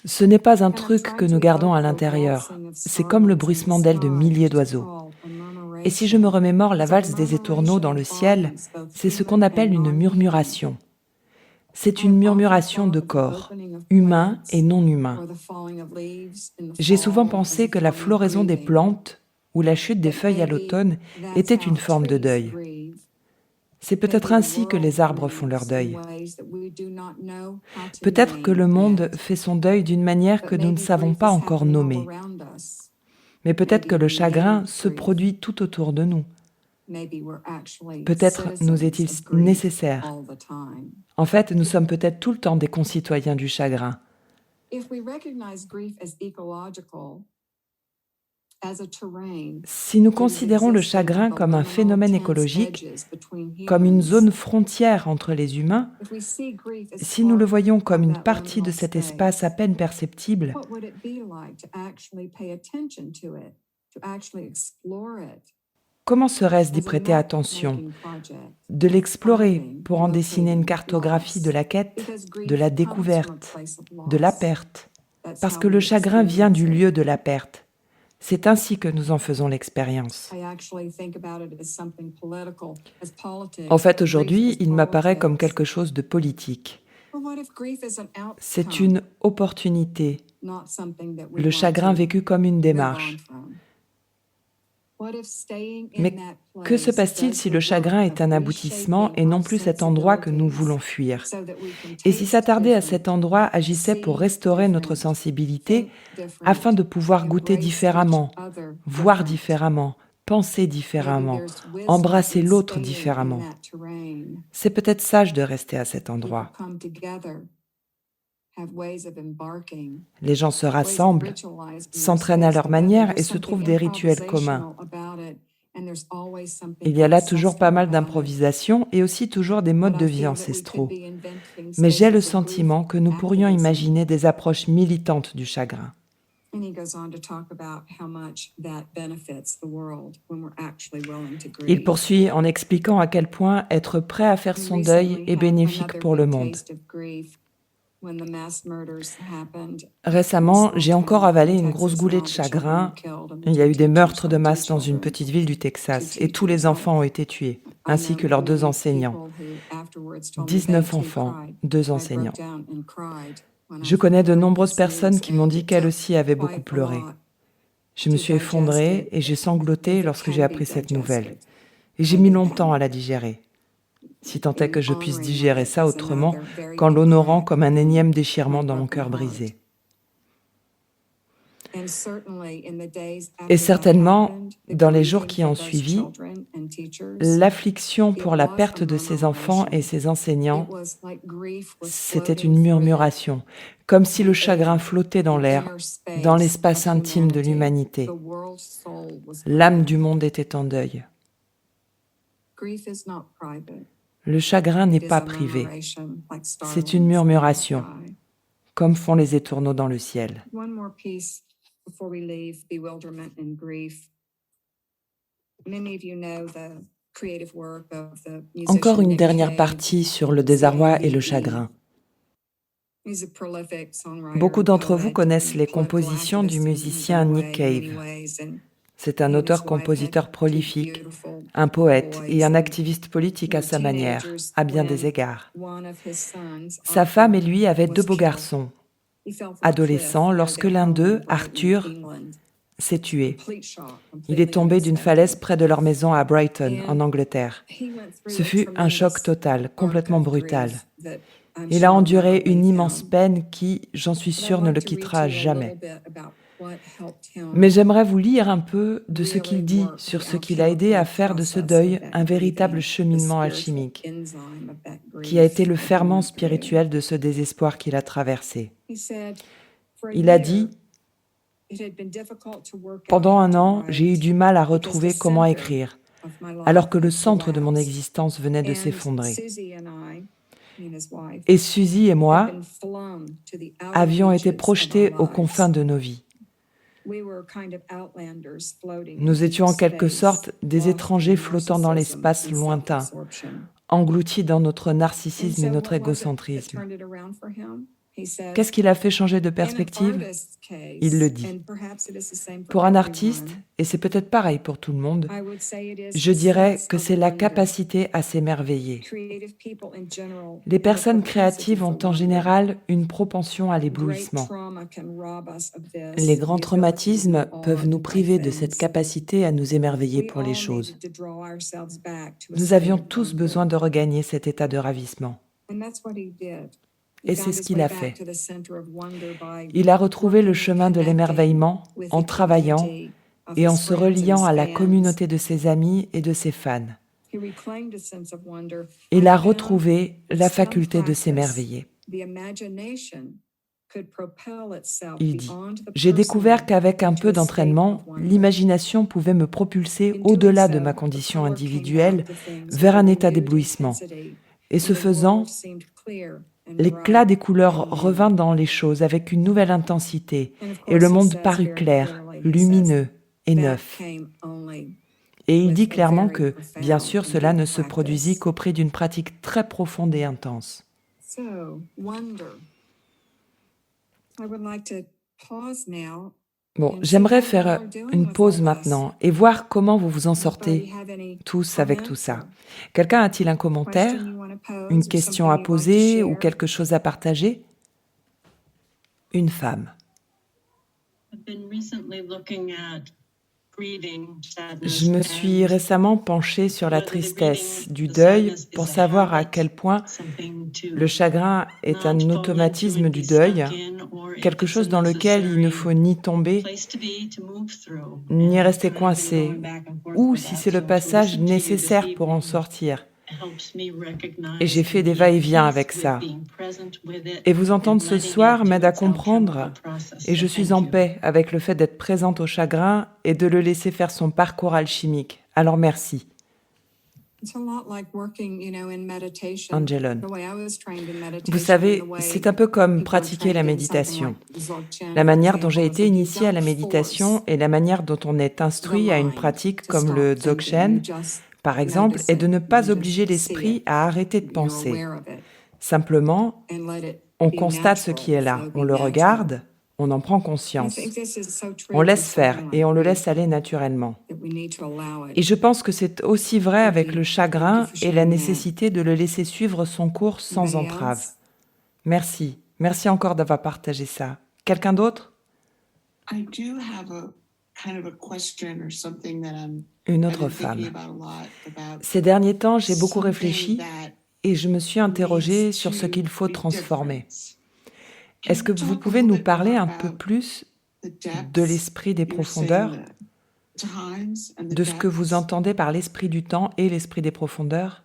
Ce n'est pas un truc que nous gardons à l'intérieur. C'est comme le bruissement d'ailes de milliers d'oiseaux. Et si je me remémore la valse des étourneaux dans le ciel, c'est ce qu'on appelle une murmuration. C'est une murmuration de corps, humain et non humain. J'ai souvent pensé que la floraison des plantes ou la chute des feuilles à l'automne était une forme de deuil. C'est peut-être ainsi que les arbres font leur deuil. Peut-être que le monde fait son deuil d'une manière que nous ne savons pas encore nommer. Mais peut-être que le chagrin se produit tout autour de nous. Peut-être nous est-il nécessaire. En fait, nous sommes peut-être tout le temps des concitoyens du chagrin. Si nous considérons le chagrin comme un phénomène écologique, comme une zone frontière entre les humains, si nous le voyons comme une partie de cet espace à peine perceptible, comment serait-ce d'y prêter attention, de l'explorer pour en dessiner une cartographie de la quête, de la découverte, de la perte? Parce que le chagrin vient du lieu de la perte. C'est ainsi que nous en faisons l'expérience. En fait, aujourd'hui, il m'apparaît comme quelque chose de politique. C'est une opportunité le chagrin vécu comme une démarche. Mais que se passe-t-il si le chagrin est un aboutissement et non plus cet endroit que nous voulons fuir? Et si s'attarder à cet endroit agissait pour restaurer notre sensibilité afin de pouvoir goûter différemment, voir différemment, penser différemment, embrasser l'autre différemment? C'est peut-être sage de rester à cet endroit. Les gens se rassemblent, s'entraînent à leur manière et se trouvent des rituels communs. Il y a là toujours pas mal d'improvisation et aussi toujours des modes de vie ancestraux. Mais j'ai le sentiment que nous pourrions imaginer des approches militantes du chagrin. Il poursuit en expliquant à quel point être prêt à faire son deuil est bénéfique pour le monde. Récemment, j'ai encore avalé une grosse goulée de chagrin. Il y a eu des meurtres de masse dans une petite ville du Texas et tous les enfants ont été tués, ainsi que leurs 2 enseignants. 19 enfants, 2 enseignants. Je connais de nombreuses personnes qui m'ont dit qu'elles aussi avaient beaucoup pleuré. Je me suis effondrée et j'ai sangloté lorsque j'ai appris cette nouvelle. Et j'ai mis longtemps à la digérer. Si tant est que je puisse digérer ça autrement qu'en l'honorant comme un énième déchirement dans mon cœur brisé. Et certainement, dans les jours qui ont suivi, l'affliction pour la perte de ses enfants et ses enseignants, c'était une murmuration, comme si le chagrin flottait dans l'air, dans l'espace intime de l'humanité. L'âme du monde était en deuil. Le chagrin n'est pas privé, c'est une murmuration, comme font les étourneaux dans le ciel. Encore une dernière partie sur le désarroi et le chagrin. Beaucoup d'entre vous connaissent les compositions du musicien Nick Cave. C'est un auteur-compositeur prolifique, un poète et un activiste politique à sa manière, à bien des égards. Sa femme et lui avaient 2 beaux garçons, adolescents, lorsque l'un d'eux, Arthur, s'est tué. Il est tombé d'une falaise près de leur maison à Brighton, en Angleterre. Ce fut un choc total, complètement brutal. Il a enduré une immense peine qui, j'en suis sûre, ne le quittera jamais. Mais j'aimerais vous lire un peu de ce qu'il dit sur ce qui l'a aidé à faire de ce deuil un véritable cheminement alchimique, qui a été le ferment spirituel de ce désespoir qu'il a traversé. Il a dit « Pendant un an, j'ai eu du mal à retrouver comment écrire, alors que le centre de mon existence venait de s'effondrer. Et Suzy et moi avions été projetés aux confins de nos vies. Nous étions en quelque sorte des étrangers flottant dans l'espace lointain, engloutis dans notre narcissisme et notre égocentrisme. Qu'est-ce qui l'a fait changer de perspective ? Il le dit. Pour un artiste, et c'est peut-être pareil pour tout le monde, je dirais que c'est la capacité à s'émerveiller. Les personnes créatives ont en général une propension à l'éblouissement. Les grands traumatismes peuvent nous priver de cette capacité à nous émerveiller pour les choses. Nous avions tous besoin de regagner cet état de ravissement. Et c'est ce qu'il a fait. Il a retrouvé le chemin de l'émerveillement en travaillant et en se reliant à la communauté de ses amis et de ses fans. Il a retrouvé la faculté de s'émerveiller. Il dit « J'ai découvert qu'avec un peu d'entraînement, l'imagination pouvait me propulser au-delà de ma condition individuelle vers un état d'éblouissement. Et ce faisant, l'éclat des couleurs revint dans les choses avec une nouvelle intensité, et le monde parut clair, lumineux et neuf. » Et il dit clairement que, bien sûr, cela ne se produisit qu'auprès d'une pratique très profonde et intense. Bon, j'aimerais faire une pause maintenant et voir comment vous vous en sortez tous avec tout ça. Quelqu'un a-t-il un commentaire, une question à poser ou quelque chose à partager ? Une femme. Je me suis récemment penchée sur la tristesse du deuil pour savoir à quel point le chagrin est un automatisme du deuil, quelque chose dans lequel il ne faut ni tomber, ni rester coincé, ou si c'est le passage nécessaire pour en sortir. Et j'ai fait des va-et-vient avec ça. Et vous entendre ce soir m'aide à comprendre, et je suis en paix avec le fait d'être présente au chagrin et de le laisser faire son parcours alchimique. Alors merci. Angelon. Vous savez, c'est un peu comme pratiquer la méditation. La manière dont j'ai été initiée à la méditation et la manière dont on est instruit à une pratique comme le Dzogchen, par exemple, est de ne pas obliger l'esprit à arrêter de penser. Simplement, on constate ce qui est là, on le regarde, on en prend conscience. On laisse faire et on le laisse aller naturellement. Et je pense que c'est aussi vrai avec le chagrin et la nécessité de le laisser suivre son cours sans entrave. Merci. Merci encore d'avoir partagé ça. Quelqu'un d'autre? Une autre femme. Ces derniers temps, j'ai beaucoup réfléchi et je me suis interrogée sur ce qu'il faut transformer. Est-ce que vous pouvez nous parler un peu plus de l'esprit des profondeurs, de ce que vous entendez par l'esprit du temps et l'esprit des profondeurs?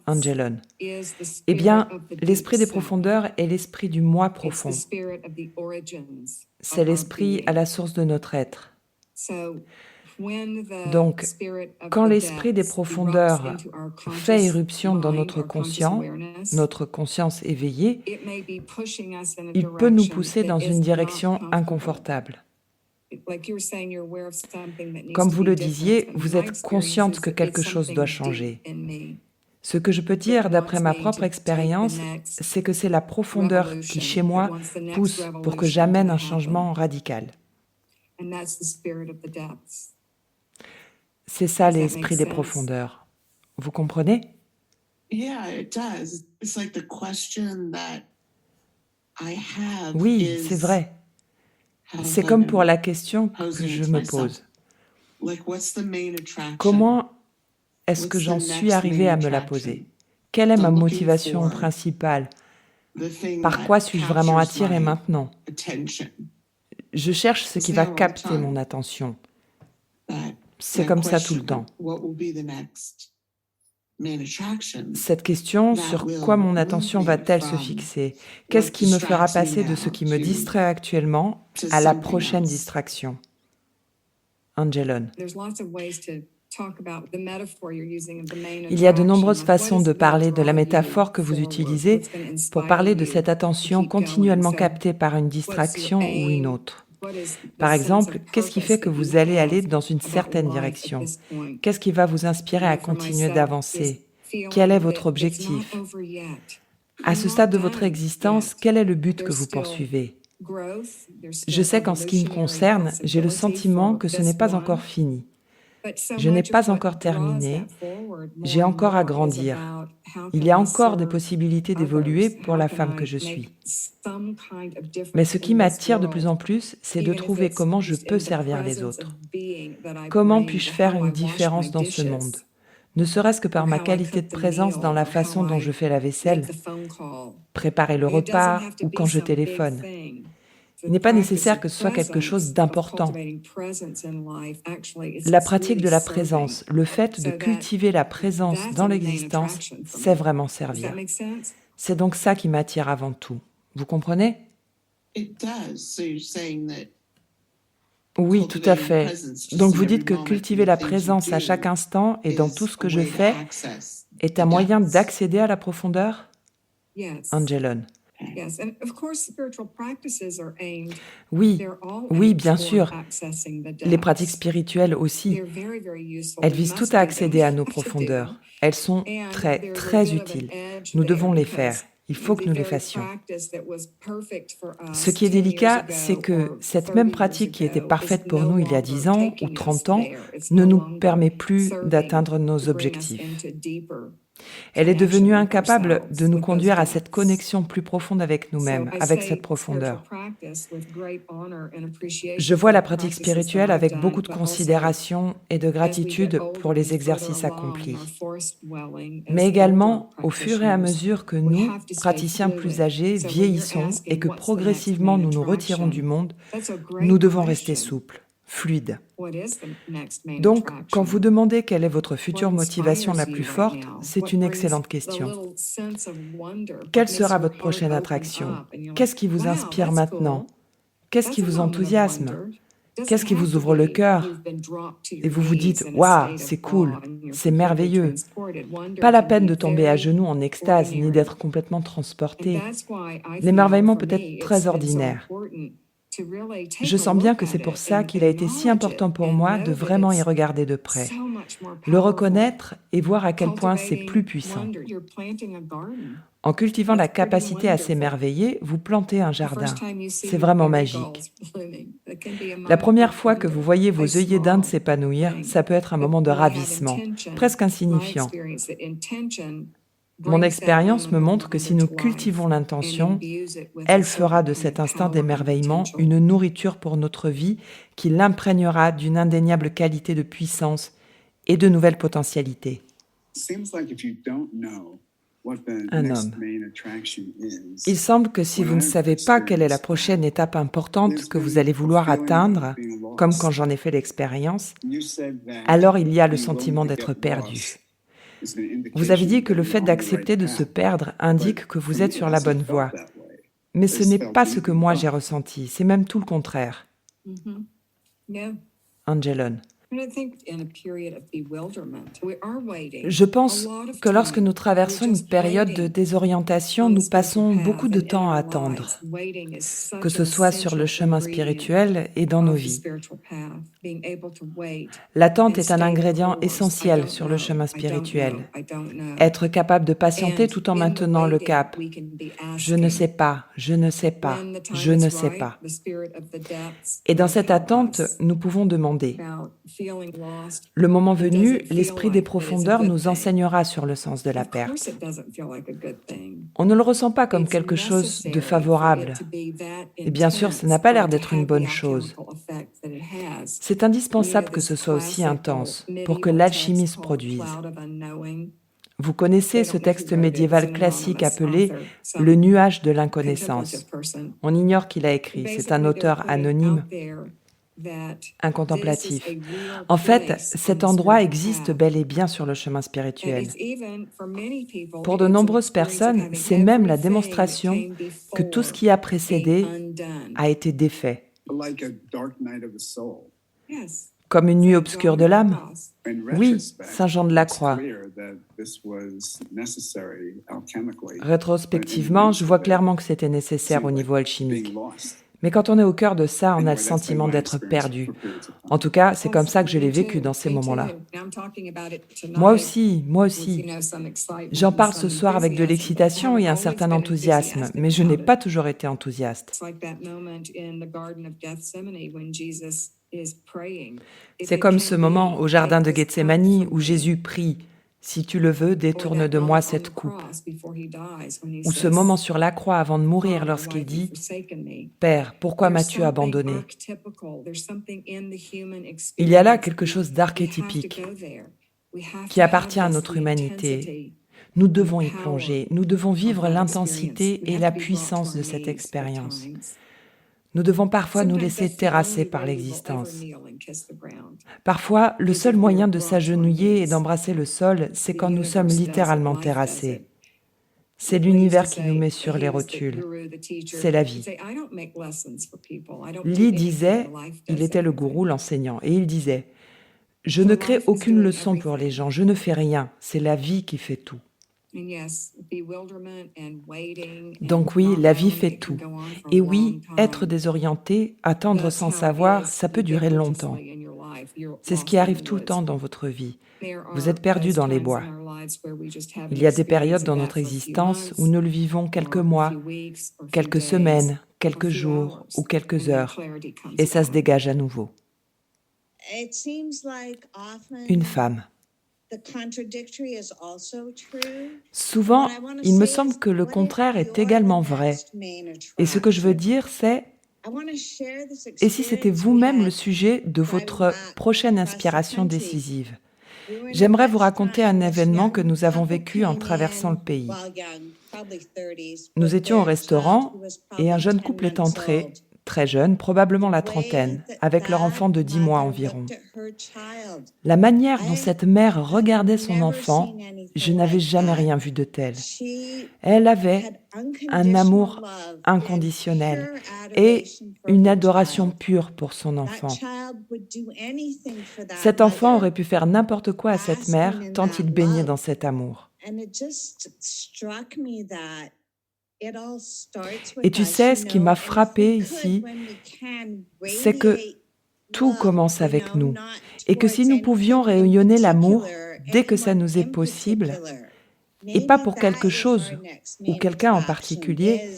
Angelon. Eh bien, l'esprit des profondeurs est l'esprit du moi profond. C'est l'esprit à la source de notre être. Donc, quand l'esprit des profondeurs fait irruption dans notre conscience éveillée, il peut nous pousser dans une direction inconfortable. Comme vous le disiez, vous êtes consciente que quelque chose doit changer. Ce que je peux dire d'après ma propre expérience, c'est que c'est la profondeur qui, chez moi, pousse pour que j'amène un changement radical. C'est ça l'esprit des profondeurs. Vous comprenez? Oui, c'est vrai. C'est comme pour la question que je me pose. Comment est-ce que j'en suis arrivée à me la poser? Quelle est ma motivation principale? Par quoi suis-je vraiment attirée maintenant? Je cherche ce qui va capter mon attention. C'est comme ça tout le temps. Cette question, sur quoi mon attention va-t-elle se fixer? Qu'est-ce qui me fera passer de ce qui me distrait actuellement à la prochaine distraction? Angelon. Il y a de nombreuses façons de parler de la métaphore que vous utilisez pour parler de cette attention continuellement captée par une distraction ou une autre. Par exemple, qu'est-ce qui fait que vous allez aller dans une certaine direction? Qu'est-ce qui va vous inspirer à continuer d'avancer? Quel est votre objectif? À ce stade de votre existence, quel est le but que vous poursuivez? Je sais qu'en ce qui me concerne, j'ai le sentiment que ce n'est pas encore fini. Je n'ai pas encore terminé, j'ai encore à grandir. Il y a encore des possibilités d'évoluer pour la femme que je suis. Mais ce qui m'attire de plus en plus, c'est de trouver comment je peux servir les autres. Comment puis-je faire une différence dans ce monde? Ne serait-ce que par ma qualité de présence dans la façon dont je fais la vaisselle, préparer le repas ou quand je téléphone. Il n'est pas nécessaire que ce soit quelque chose d'important. La pratique de la présence, le fait de cultiver la présence dans l'existence, c'est vraiment servir. C'est donc ça qui m'attire avant tout. Vous comprenez? Oui, tout à fait. Donc vous dites que cultiver la présence à chaque instant et dans tout ce que je fais est un moyen d'accéder à la profondeur? Angelon. Oui, oui, bien sûr. Les pratiques spirituelles aussi. Elles visent toutes à accéder à nos profondeurs. Elles sont très, très utiles. Nous devons les faire. Il faut que nous les fassions. Ce qui est délicat, c'est que cette même pratique qui était parfaite pour nous il y a 10 ans ou 30 ans ne nous permet plus d'atteindre nos objectifs. Elle est devenue incapable de nous conduire à cette connexion plus profonde avec nous-mêmes, avec cette profondeur. Je vois la pratique spirituelle avec beaucoup de considération et de gratitude pour les exercices accomplis. Mais également, au fur et à mesure que nous, praticiens plus âgés, vieillissons et que progressivement nous nous retirons du monde, nous devons rester souples, fluides. Donc, quand vous demandez quelle est votre future motivation la plus forte, c'est une excellente question. Quelle sera votre prochaine attraction? Qu'est-ce qui vous inspire maintenant? Qu'est-ce qui vous enthousiasme? Qu'est-ce qui vous ouvre le cœur? Et vous vous dites « Waouh, c'est cool, c'est merveilleux ». Pas la peine de tomber à genoux en extase, ni d'être complètement transporté. L'émerveillement peut être très ordinaire. Je sens bien que c'est pour ça qu'il a été si important pour moi de vraiment y regarder de près, le reconnaître et voir à quel point c'est plus puissant. En cultivant la capacité à s'émerveiller, vous plantez un jardin. C'est vraiment magique. La première fois que vous voyez vos œillets d'Inde s'épanouir, ça peut être un moment de ravissement, presque insignifiant. Mon expérience me montre que si nous cultivons l'intention, elle fera de cet instinct d'émerveillement une nourriture pour notre vie qui l'imprégnera d'une indéniable qualité de puissance et de nouvelles potentialités. Un homme. Il semble que si vous ne savez pas quelle est la prochaine étape importante que vous allez vouloir atteindre, comme quand j'en ai fait l'expérience, alors il y a le sentiment d'être perdu. Vous avez dit que le fait d'accepter de se perdre indique que vous êtes sur la bonne voie. Mais ce n'est pas ce que moi j'ai ressenti, c'est même tout le contraire. Angelon. Je pense que lorsque nous traversons une période de désorientation, nous passons beaucoup de temps à attendre, que ce soit sur le chemin spirituel et dans nos vies. L'attente est un ingrédient essentiel sur le chemin spirituel. Être capable de patienter tout en maintenant le cap. Je ne sais pas, je ne sais pas, je ne sais pas. Et dans cette attente, nous pouvons demander. Le moment venu, l'esprit des profondeurs nous enseignera sur le sens de la perte. On ne le ressent pas comme quelque chose de favorable. Et bien sûr, ça n'a pas l'air d'être une bonne chose. C'est indispensable que ce soit aussi intense pour que l'alchimie se produise. Vous connaissez ce texte médiéval classique appelé « Le nuage de l'inconnaissance ». On ignore qui l'a écrit, c'est un auteur anonyme, un contemplatif. En fait, cet endroit existe bel et bien sur le chemin spirituel. Pour de nombreuses personnes, c'est même la démonstration que tout ce qui a précédé a été défait. Comme une nuit obscure de l'âme? Oui, Saint Jean de la Croix. Rétrospectivement, je vois clairement que c'était nécessaire au niveau alchimique. Mais quand on est au cœur de ça, on a le sentiment d'être perdu. En tout cas, c'est comme ça que je l'ai vécu dans ces moments-là. Moi aussi. J'en parle ce soir avec de l'excitation et un certain enthousiasme, mais je n'ai pas toujours été enthousiaste. C'est comme ce moment au jardin de Gethsémani où Jésus prie « Si tu le veux, détourne de moi cette coupe ». Ou ce moment sur la croix avant de mourir lorsqu'il dit « Père, pourquoi m'as-tu abandonné ?» Il y a là quelque chose d'archétypique qui appartient à notre humanité. Nous devons y plonger, nous devons vivre l'intensité et la puissance de cette expérience. Nous devons parfois nous laisser terrasser par l'existence. Parfois, le seul moyen de s'agenouiller et d'embrasser le sol, c'est quand nous sommes littéralement terrassés. C'est l'univers qui nous met sur les rotules. C'est la vie. Lee disait, il était le gourou, l'enseignant, et il disait « Je ne crée aucune leçon pour les gens, je ne fais rien, c'est la vie qui fait tout. » Donc oui, la vie fait tout. Et oui, être désorienté, attendre sans savoir, ça peut durer longtemps. C'est ce qui arrive tout le temps dans votre vie. Vous êtes perdu dans les bois. Il y a des périodes dans notre existence où nous le vivons quelques mois, quelques semaines, quelques jours ou quelques heures, et ça se dégage à nouveau. Une femme. Souvent, il me semble que le contraire est également vrai. Et ce que je veux dire, c'est et si c'était vous-même le sujet de votre prochaine inspiration décisive? J'aimerais vous raconter un événement que nous avons vécu en traversant le pays. Nous étions au restaurant et un jeune couple est entré, très jeune, probablement la trentaine, avec leur enfant de 10 mois environ. La manière dont cette mère regardait son enfant, je n'avais jamais rien vu de tel. Elle avait un amour inconditionnel et une adoration pure pour son enfant. Cet enfant aurait pu faire n'importe quoi à cette mère tant il baignait dans cet amour. Et tu sais, ce qui m'a frappée ici, c'est que tout commence avec nous et que si nous pouvions rayonner l'amour dès que ça nous est possible, et pas pour quelque chose ou quelqu'un en particulier,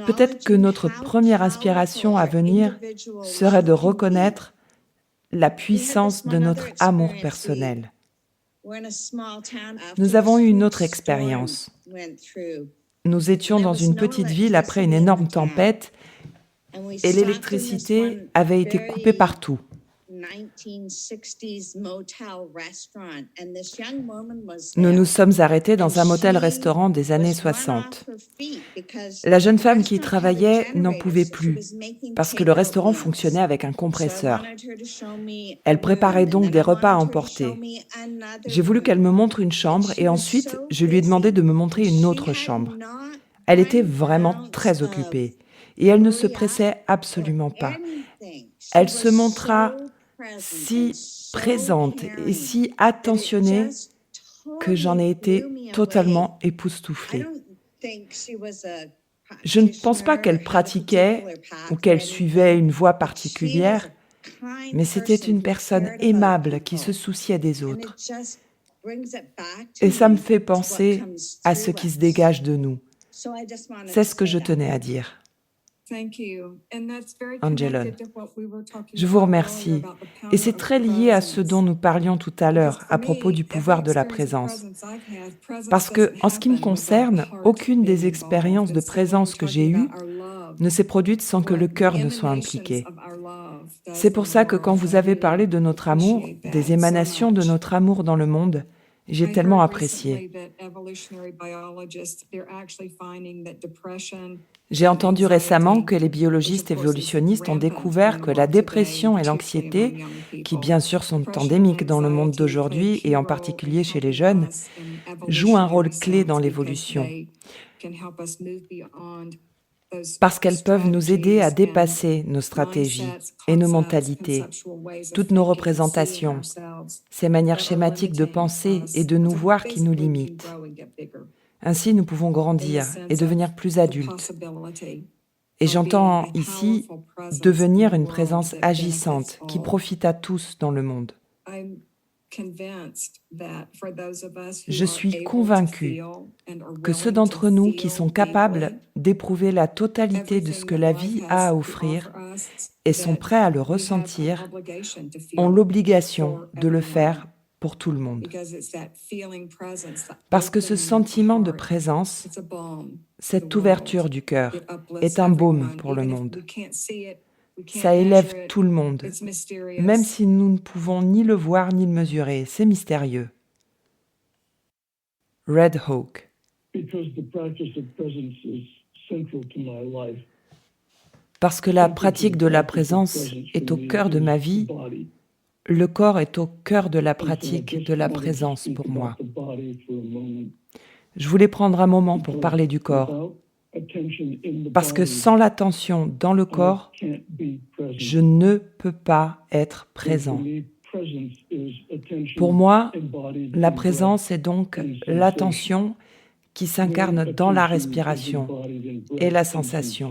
peut-être que notre première inspiration à venir serait de reconnaître la puissance de notre amour personnel. Nous avons eu une autre expérience. Nous étions dans une petite ville après une énorme tempête et l'électricité avait été coupée partout. Nous nous sommes arrêtés dans un motel-restaurant des années 60. La jeune femme qui y travaillait n'en pouvait plus parce que le restaurant fonctionnait avec un compresseur. Elle préparait donc des repas à emporter. J'ai voulu qu'elle me montre une chambre et ensuite je lui ai demandé de me montrer une autre chambre. Elle était vraiment très occupée et elle ne se pressait absolument pas. Elle se montra si présente et si attentionnée que j'en ai été totalement époustouflée. Je ne pense pas qu'elle pratiquait ou qu'elle suivait une voie particulière, mais c'était une personne aimable qui se souciait des autres. Et ça me fait penser à ce qui se dégage de nous. C'est ce que je tenais à dire. Angelon, je vous remercie. Et c'est très lié à ce dont nous parlions tout à l'heure, à propos du pouvoir de la présence. Parce que, en ce qui me concerne, aucune des expériences de présence que j'ai eues ne s'est produite sans que le cœur ne soit impliqué. C'est pour ça que quand vous avez parlé de notre amour, des émanations de notre amour dans le monde, j'ai tellement apprécié. J'ai entendu récemment que les biologistes évolutionnistes ont découvert que la dépression et l'anxiété, qui bien sûr sont endémiques dans le monde d'aujourd'hui et en particulier chez les jeunes, jouent un rôle clé dans l'évolution. Parce qu'elles peuvent nous aider à dépasser nos stratégies et nos mentalités, toutes nos représentations, ces manières schématiques de penser et de nous voir qui nous limitent. Ainsi, nous pouvons grandir et devenir plus adultes. Et j'entends ici devenir une présence agissante qui profite à tous dans le monde. Je suis convaincue que ceux d'entre nous qui sont capables d'éprouver la totalité de ce que la vie a à offrir et sont prêts à le ressentir ont l'obligation de le faire pour tout le monde. Parce que ce sentiment de présence, cette ouverture du cœur, est un baume pour le monde. Ça élève tout le monde, même si nous ne pouvons ni le voir ni le mesurer. C'est mystérieux. Red Hawk. Parce que la pratique de la présence est au cœur de ma vie, le corps est au cœur de la pratique de la présence pour moi. Je voulais prendre un moment pour parler du corps, parce que sans l'attention dans le corps, je ne peux pas être présent. Pour moi, la présence est donc l'attention qui s'incarne dans la respiration et la sensation.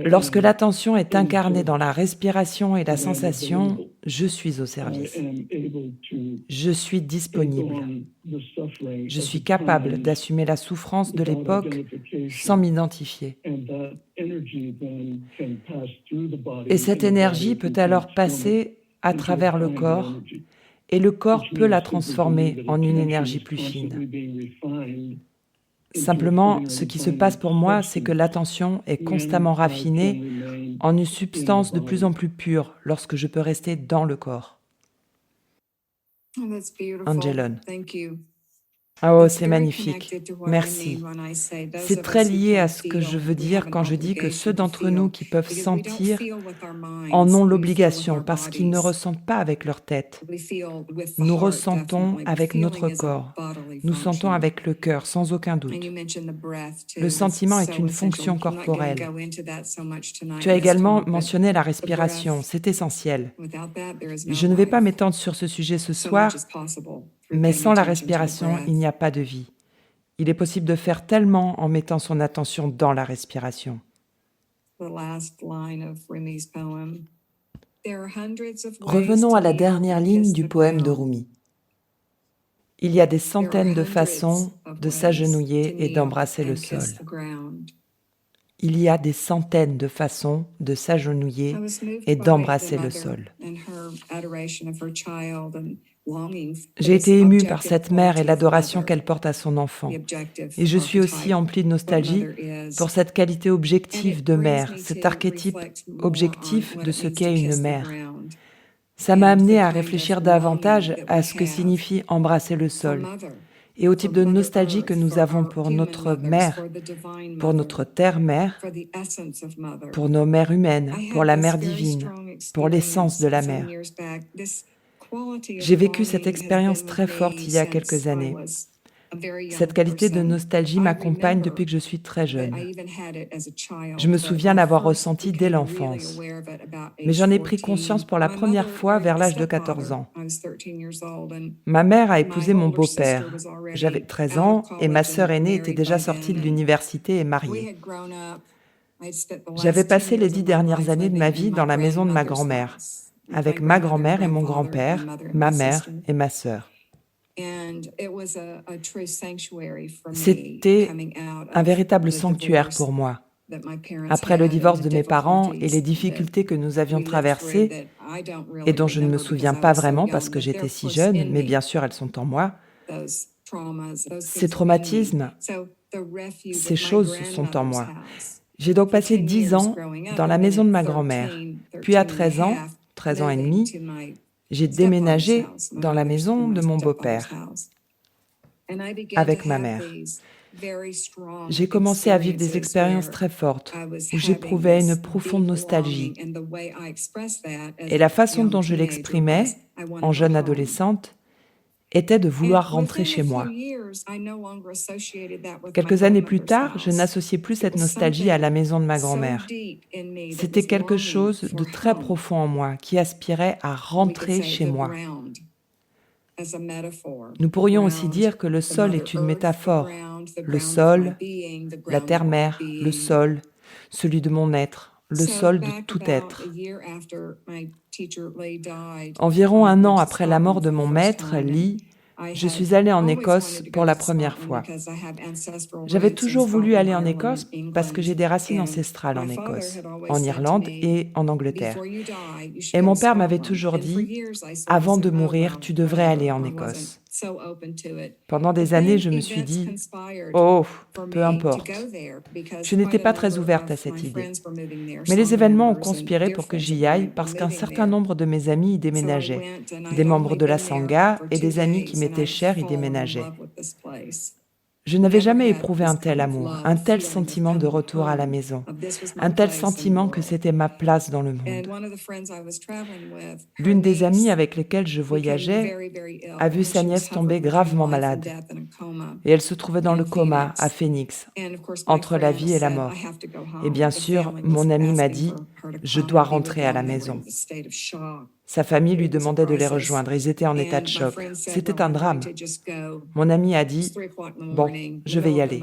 Lorsque l'attention est incarnée dans la respiration et la sensation, je suis au service. Je suis disponible. Je suis capable d'assumer la souffrance de l'époque sans m'identifier. Et cette énergie peut alors passer à travers le corps et le corps peut la transformer en une énergie plus fine. Simplement, ce qui se passe pour moi, c'est que l'attention est constamment raffinée en une substance de plus en plus pure lorsque je peux rester dans le corps. Angelone. Oh, c'est magnifique. Merci. C'est très lié à ce que je veux dire quand je dis que ceux d'entre nous qui peuvent sentir en ont l'obligation parce qu'ils ne ressentent pas avec leur tête. Nous ressentons avec notre corps. Nous sentons avec le cœur, sans aucun doute. Le sentiment est une fonction corporelle. Tu as également mentionné la respiration, c'est essentiel. Je ne vais pas m'étendre sur ce sujet ce soir, mais sans la respiration, il n'y a pas de vie. Il est possible de faire tellement en mettant son attention dans la respiration. Revenons à la dernière ligne du poème de Rumi. Il y a des centaines de façons de s'agenouiller et d'embrasser le sol. Il y a des centaines de façons de s'agenouiller et d'embrasser le sol. J'ai été émue par cette mère et l'adoration qu'elle porte à son enfant. Et je suis aussi emplie de nostalgie pour cette qualité objective de mère, cet archétype objectif de ce qu'est une mère. Ça m'a amenée à réfléchir davantage à ce que signifie embrasser le sol et au type de nostalgie que nous avons pour notre mère, pour notre terre-mère, pour nos mères humaines, pour la mère divine, pour l'essence de la mère. J'ai vécu cette expérience très forte il y a quelques années. Cette qualité de nostalgie m'accompagne depuis que je suis très jeune. Je me souviens l'avoir ressentie dès l'enfance, mais j'en ai pris conscience pour la première fois vers l'âge de 14 ans. Ma mère a épousé mon beau-père. J'avais 13 ans et ma sœur aînée était déjà sortie de l'université et mariée. J'avais passé les 10 dernières années de ma vie dans la maison de ma grand-mère, avec ma grand-mère et mon grand-père, ma mère et ma sœur. C'était un véritable sanctuaire pour moi. Après le divorce de mes parents et les difficultés que nous avions traversées, et dont je ne me souviens pas vraiment parce que j'étais si jeune, mais bien sûr elles sont en moi, ces traumatismes, ces choses sont en moi. J'ai donc passé 10 ans dans la maison de ma grand-mère, puis à 13 ans et demi, j'ai déménagé dans la maison de mon beau-père avec ma mère. J'ai commencé à vivre des expériences très fortes où j'éprouvais une profonde nostalgie. Et la façon dont je l'exprimais, en jeune adolescente, était de vouloir rentrer chez moi. Quelques années plus tard, je n'associais plus cette nostalgie à la maison de ma grand-mère. C'était quelque chose de très profond en moi qui aspirait à rentrer chez moi. Nous pourrions aussi dire que le sol est une métaphore. Le sol, la terre-mère, le sol, celui de mon être, le sol de tout être. Environ 1 an après la mort de mon maître, Lee, je suis allée en Écosse pour la première fois. J'avais toujours voulu aller en Écosse parce que j'ai des racines ancestrales en Écosse, en Irlande et en Angleterre. Et mon père m'avait toujours dit, avant de mourir, tu devrais aller en Écosse. Pendant des années, je me suis dit, oh, peu importe. Je n'étais pas très ouverte à cette idée. Mais les événements ont conspiré pour que j'y aille parce qu'un certain nombre de mes amis y déménageaient. Des membres de la Sangha et des amis qui m'étaient chers y déménageaient. Je n'avais jamais éprouvé un tel amour, un tel sentiment de retour à la maison, un tel sentiment que c'était ma place dans le monde. L'une des amies avec lesquelles je voyageais a vu sa nièce tomber gravement malade et elle se trouvait dans le coma à Phoenix, entre la vie et la mort. Et bien sûr, mon amie m'a dit « Je dois rentrer à la maison ». Sa famille lui demandait de les rejoindre. Ils étaient en état de choc. C'était un drame. Mon ami a dit « Bon, je vais y aller ».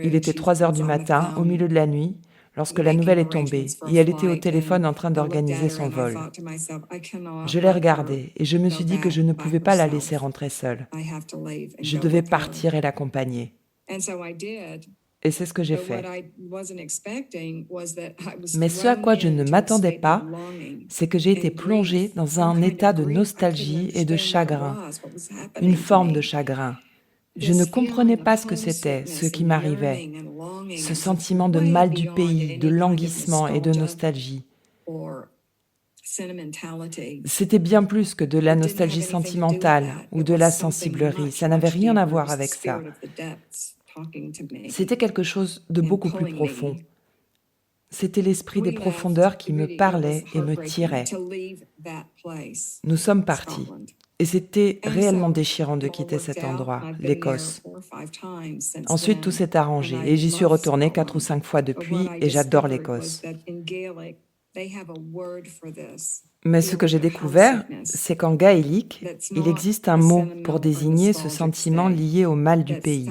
Il était 3 heures du matin, au milieu de la nuit, lorsque la nouvelle est tombée, et elle était au téléphone en train d'organiser son vol. Je l'ai regardée et je me suis dit que je ne pouvais pas la laisser rentrer seule. Je devais partir et l'accompagner. Et c'est ce que j'ai fait. Mais ce à quoi je ne m'attendais pas, c'est que j'ai été plongée dans un état de nostalgie et de chagrin, une forme de chagrin. Je ne comprenais pas ce que c'était, ce qui m'arrivait, ce sentiment de mal du pays, de languissement et de nostalgie. C'était bien plus que de la nostalgie sentimentale ou de la sensiblerie, ça n'avait rien à voir avec ça. C'était quelque chose de beaucoup plus profond. C'était l'esprit des profondeurs qui me parlait et me tirait. Nous sommes partis. Et c'était réellement déchirant de quitter cet endroit, l'Écosse. Ensuite, tout s'est arrangé et j'y suis retournée 4 ou 5 fois depuis et j'adore l'Écosse. Mais ce que j'ai découvert, c'est qu'en gaélique, il existe un mot pour désigner ce sentiment lié au mal du pays,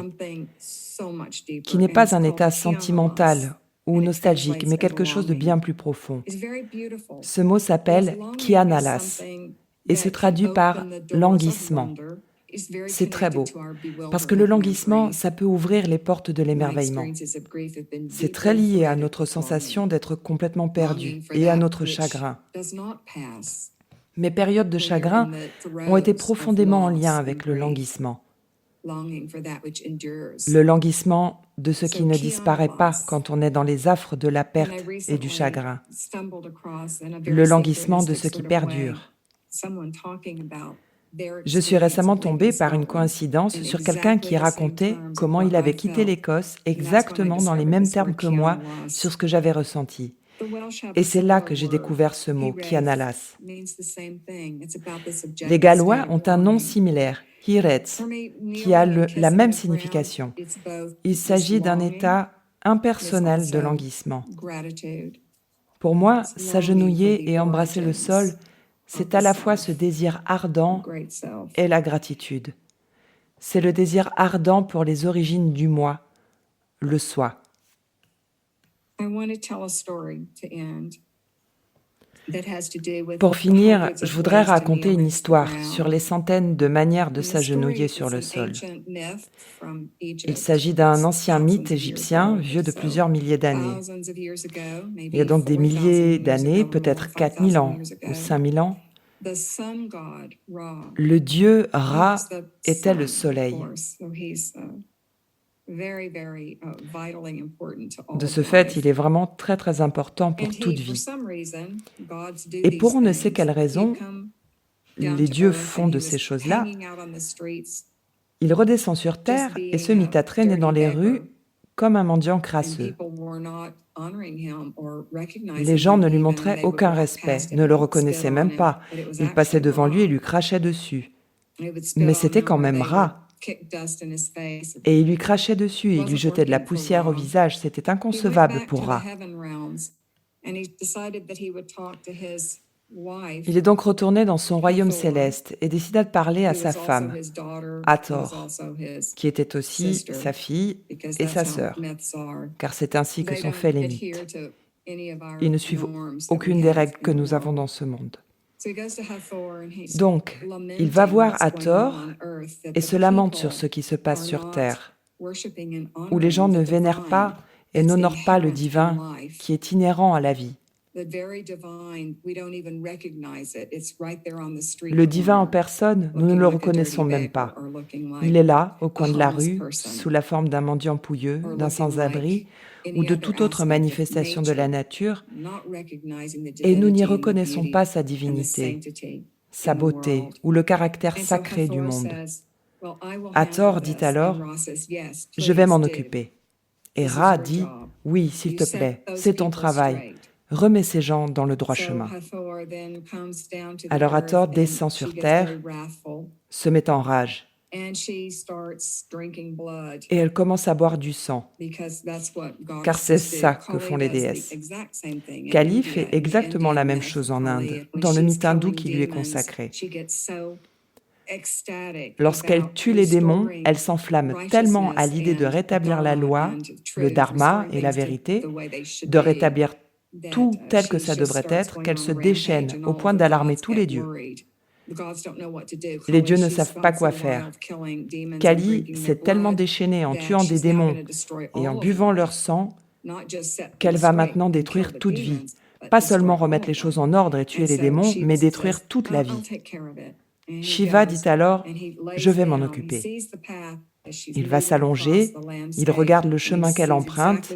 qui n'est pas un état sentimental ou nostalgique, mais quelque chose de bien plus profond. Ce mot s'appelle kianalas et se traduit par languissement. C'est très beau, parce que le languissement, ça peut ouvrir les portes de l'émerveillement. C'est très lié à notre sensation d'être complètement perdu et à notre chagrin. Mes périodes de chagrin ont été profondément en lien avec le languissement. Le languissement de ce qui ne disparaît pas quand on est dans les affres de la perte et du chagrin. Le languissement de ce qui perdure. Je suis récemment tombée par une coïncidence sur quelqu'un qui racontait comment il avait quitté l'Écosse exactement dans les mêmes termes que moi sur ce que j'avais ressenti. Et c'est là que j'ai découvert ce mot, kianalas. Les Gallois ont un nom similaire, hirets, qui a la même signification. Il s'agit d'un état impersonnel de languissement. Pour moi, s'agenouiller et embrasser le sol, c'est à la fois ce désir ardent et la gratitude. C'est le désir ardent pour les origines du moi, le soi. Pour finir, je voudrais raconter une histoire sur les centaines de manières de s'agenouiller sur le sol. Il s'agit d'un ancien mythe égyptien vieux de plusieurs milliers d'années. Il y a donc des milliers d'années, peut-être 4000 ans ou 5000 ans. Le dieu Ra était le soleil. De ce fait, il est vraiment très très important pour toute vie. Et pour on ne sait quelle raison, les dieux font de ces choses-là. Il redescend sur terre et se mit à traîner dans les rues comme un mendiant crasseux. Les gens ne lui montraient aucun respect, ne le reconnaissaient même pas. Ils passaient devant lui et lui crachaient dessus. Mais c'était quand même Ra. Et il lui crachait dessus et il lui jetait de la poussière au visage. C'était inconcevable pour Ra. Il est donc retourné dans son royaume céleste et décida de parler à sa femme, Hathor, qui était aussi sa fille et sa sœur, car c'est ainsi que sont faits les mythes. Ils ne suivent aucune des règles que nous avons dans ce monde. Donc, il va voir Hathor et se lamente sur ce qui se passe sur terre, où les gens ne vénèrent pas et n'honorent pas le divin qui est inhérent à la vie. Le divin en personne, nous ne le reconnaissons même pas. Il est là, au coin de la rue, sous la forme d'un mendiant pouilleux, d'un sans-abri ou de toute autre manifestation de la nature, et nous n'y reconnaissons pas sa divinité, sa beauté ou le caractère sacré du monde. Hathor dit alors « Je vais m'en occuper ». Et Ra dit « Oui, s'il te plaît, c'est ton travail. Remets ces gens dans le droit chemin. » Alors Hathor descend sur terre, se met en rage. Et elle commence à boire du sang, car c'est ça que font les déesses. Kali fait exactement la même chose en Inde, dans le mythe hindou qui lui est consacré. Lorsqu'elle tue les démons, elle s'enflamme tellement à l'idée de rétablir la loi, le dharma et la vérité, de rétablir tout tel que ça devrait être, qu'elle se déchaîne au point d'alarmer tous les dieux. Les dieux ne savent pas quoi faire. Kali s'est tellement déchaînée en tuant des démons et en buvant leur sang qu'elle va maintenant détruire toute vie. Pas seulement remettre les choses en ordre et tuer les démons, mais détruire toute la vie. Shiva dit alors « Je vais m'en occuper ». Il va s'allonger, il regarde le chemin qu'elle emprunte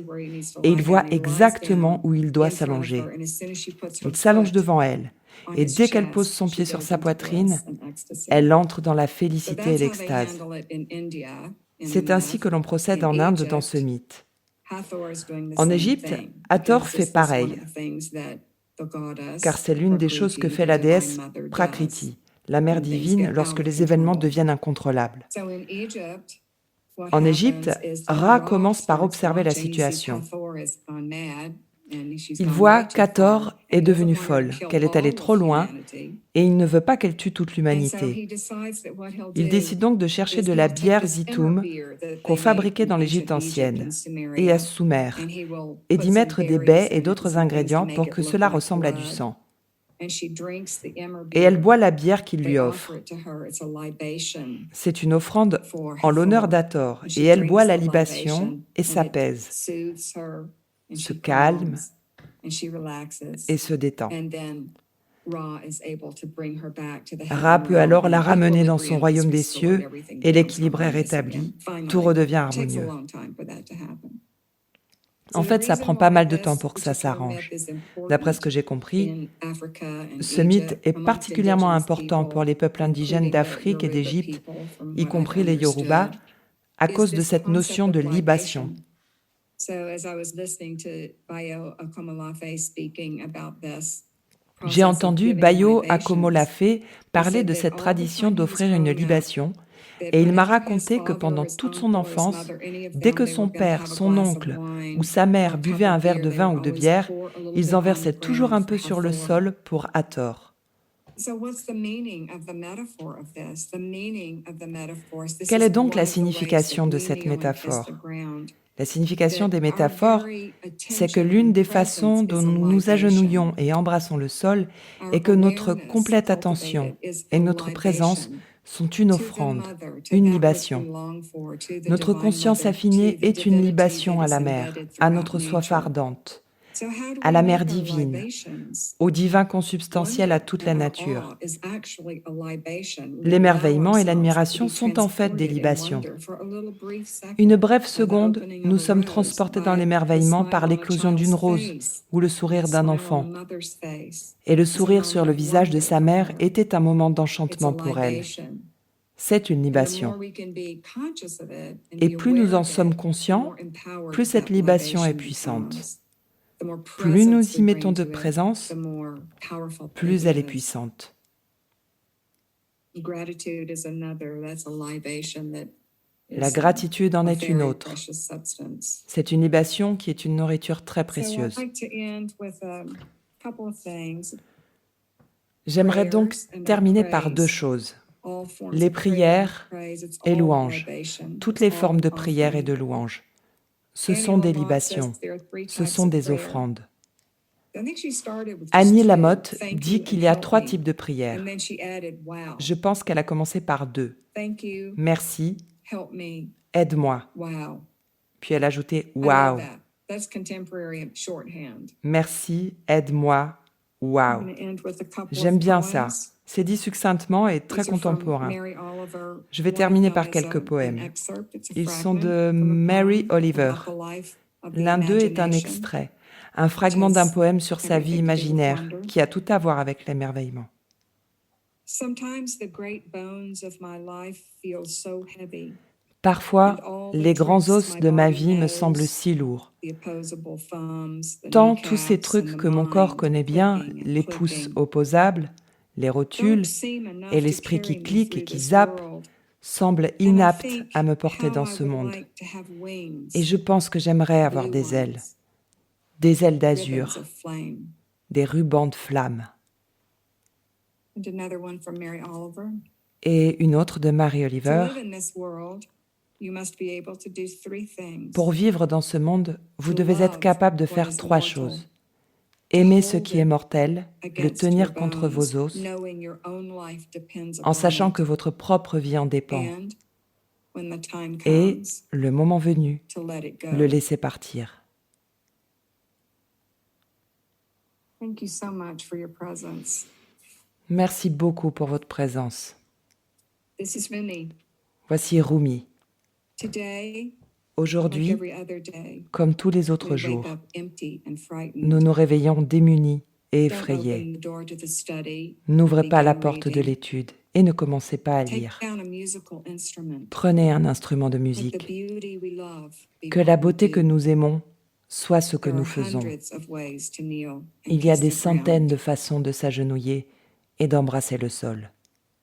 et il voit exactement où il doit s'allonger. Il s'allonge devant elle et dès qu'elle pose son pied sur sa poitrine, elle entre dans la félicité et l'extase. C'est ainsi que l'on procède en Inde dans ce mythe. En Égypte, Hathor fait pareil, car c'est l'une des choses que fait la déesse Prakriti, la mère divine, lorsque les événements deviennent incontrôlables. En Égypte, Ra commence par observer la situation. Il voit qu'Hathor est devenue folle, qu'elle est allée trop loin, et il ne veut pas qu'elle tue toute l'humanité. Il décide donc de chercher de la bière Zitoum qu'on fabriquait dans l'Égypte ancienne, et à Sumer, et d'y mettre des baies et d'autres ingrédients pour que cela ressemble à du sang. Et elle boit la bière qu'il lui offre. C'est une offrande en l'honneur d'Hathor, et elle boit la libation et s'apaise, se calme et se détend. Ra peut alors la ramener dans son royaume des cieux et l'équilibre est rétabli, tout redevient harmonieux. En fait, ça prend pas mal de temps pour que ça s'arrange. D'après ce que j'ai compris, ce mythe est particulièrement important pour les peuples indigènes d'Afrique et d'Égypte, y compris les Yoruba, à cause de cette notion de libation. J'ai entendu Bayo Akomolafe parler de cette tradition d'offrir une libation, et il m'a raconté que pendant toute son enfance, dès que son père, son oncle ou sa mère buvaient un verre de vin ou de bière, ils en versaient toujours un peu sur le sol pour Hathor. Quelle est donc la signification de cette métaphore ? La signification des métaphores, c'est que l'une des façons dont nous nous agenouillons et embrassons le sol est que notre complète attention et notre présence sont une offrande, une libation. Notre conscience affinée est une libation à la mer, à notre soif ardente, à la mère divine, au divin consubstantiel à toute la nature. L'émerveillement et l'admiration sont en fait des libations. Une brève seconde, nous sommes transportés dans l'émerveillement par l'éclosion d'une rose ou le sourire d'un enfant. Et le sourire sur le visage de sa mère était un moment d'enchantement pour elle. C'est une libation. Et plus nous en sommes conscients, plus cette libation est puissante. Plus nous y mettons de présence, plus elle est puissante. La gratitude en est une autre. C'est une libation qui est une nourriture très précieuse. J'aimerais donc terminer par deux choses. Les prières et louanges. Toutes les formes de prière et de louange. Ce sont des libations. Ce sont des offrandes. Annie Lamotte dit qu'il y a 3 types de prières. Je pense qu'elle a commencé par 2. Merci, aide-moi. Puis elle a ajouté « wow ». Merci, aide-moi, wow. J'aime bien ça. C'est dit succinctement et très contemporain. Je vais terminer par quelques poèmes. Ils sont de Mary Oliver. L'un d'eux est un extrait, un fragment d'un poème sur sa vie imaginaire qui a tout à voir avec l'émerveillement. Parfois, les grands os de ma vie me semblent si lourds. Tant tous ces trucs que mon corps connaît bien, les pouces opposables, les rotules et l'esprit qui clique et qui zappe, semblent inaptes à me porter dans ce monde. Et je pense que j'aimerais avoir des ailes d'azur, des rubans de flammes. Et une autre de Mary Oliver. Pour vivre dans ce monde, vous devez être capable de faire 3 choses. Aimez ce qui est mortel, le tenir contre vos os, en sachant que votre propre vie en dépend, et, le moment venu, le laisser partir. Merci beaucoup pour votre présence. Voici Rumi. Aujourd'hui, comme tous les autres jours, nous nous réveillons démunis et effrayés. N'ouvrez pas la porte de l'étude et ne commencez pas à lire. Prenez un instrument de musique. Que la beauté que nous aimons soit ce que nous faisons. Il y a des centaines de façons de s'agenouiller et d'embrasser le sol.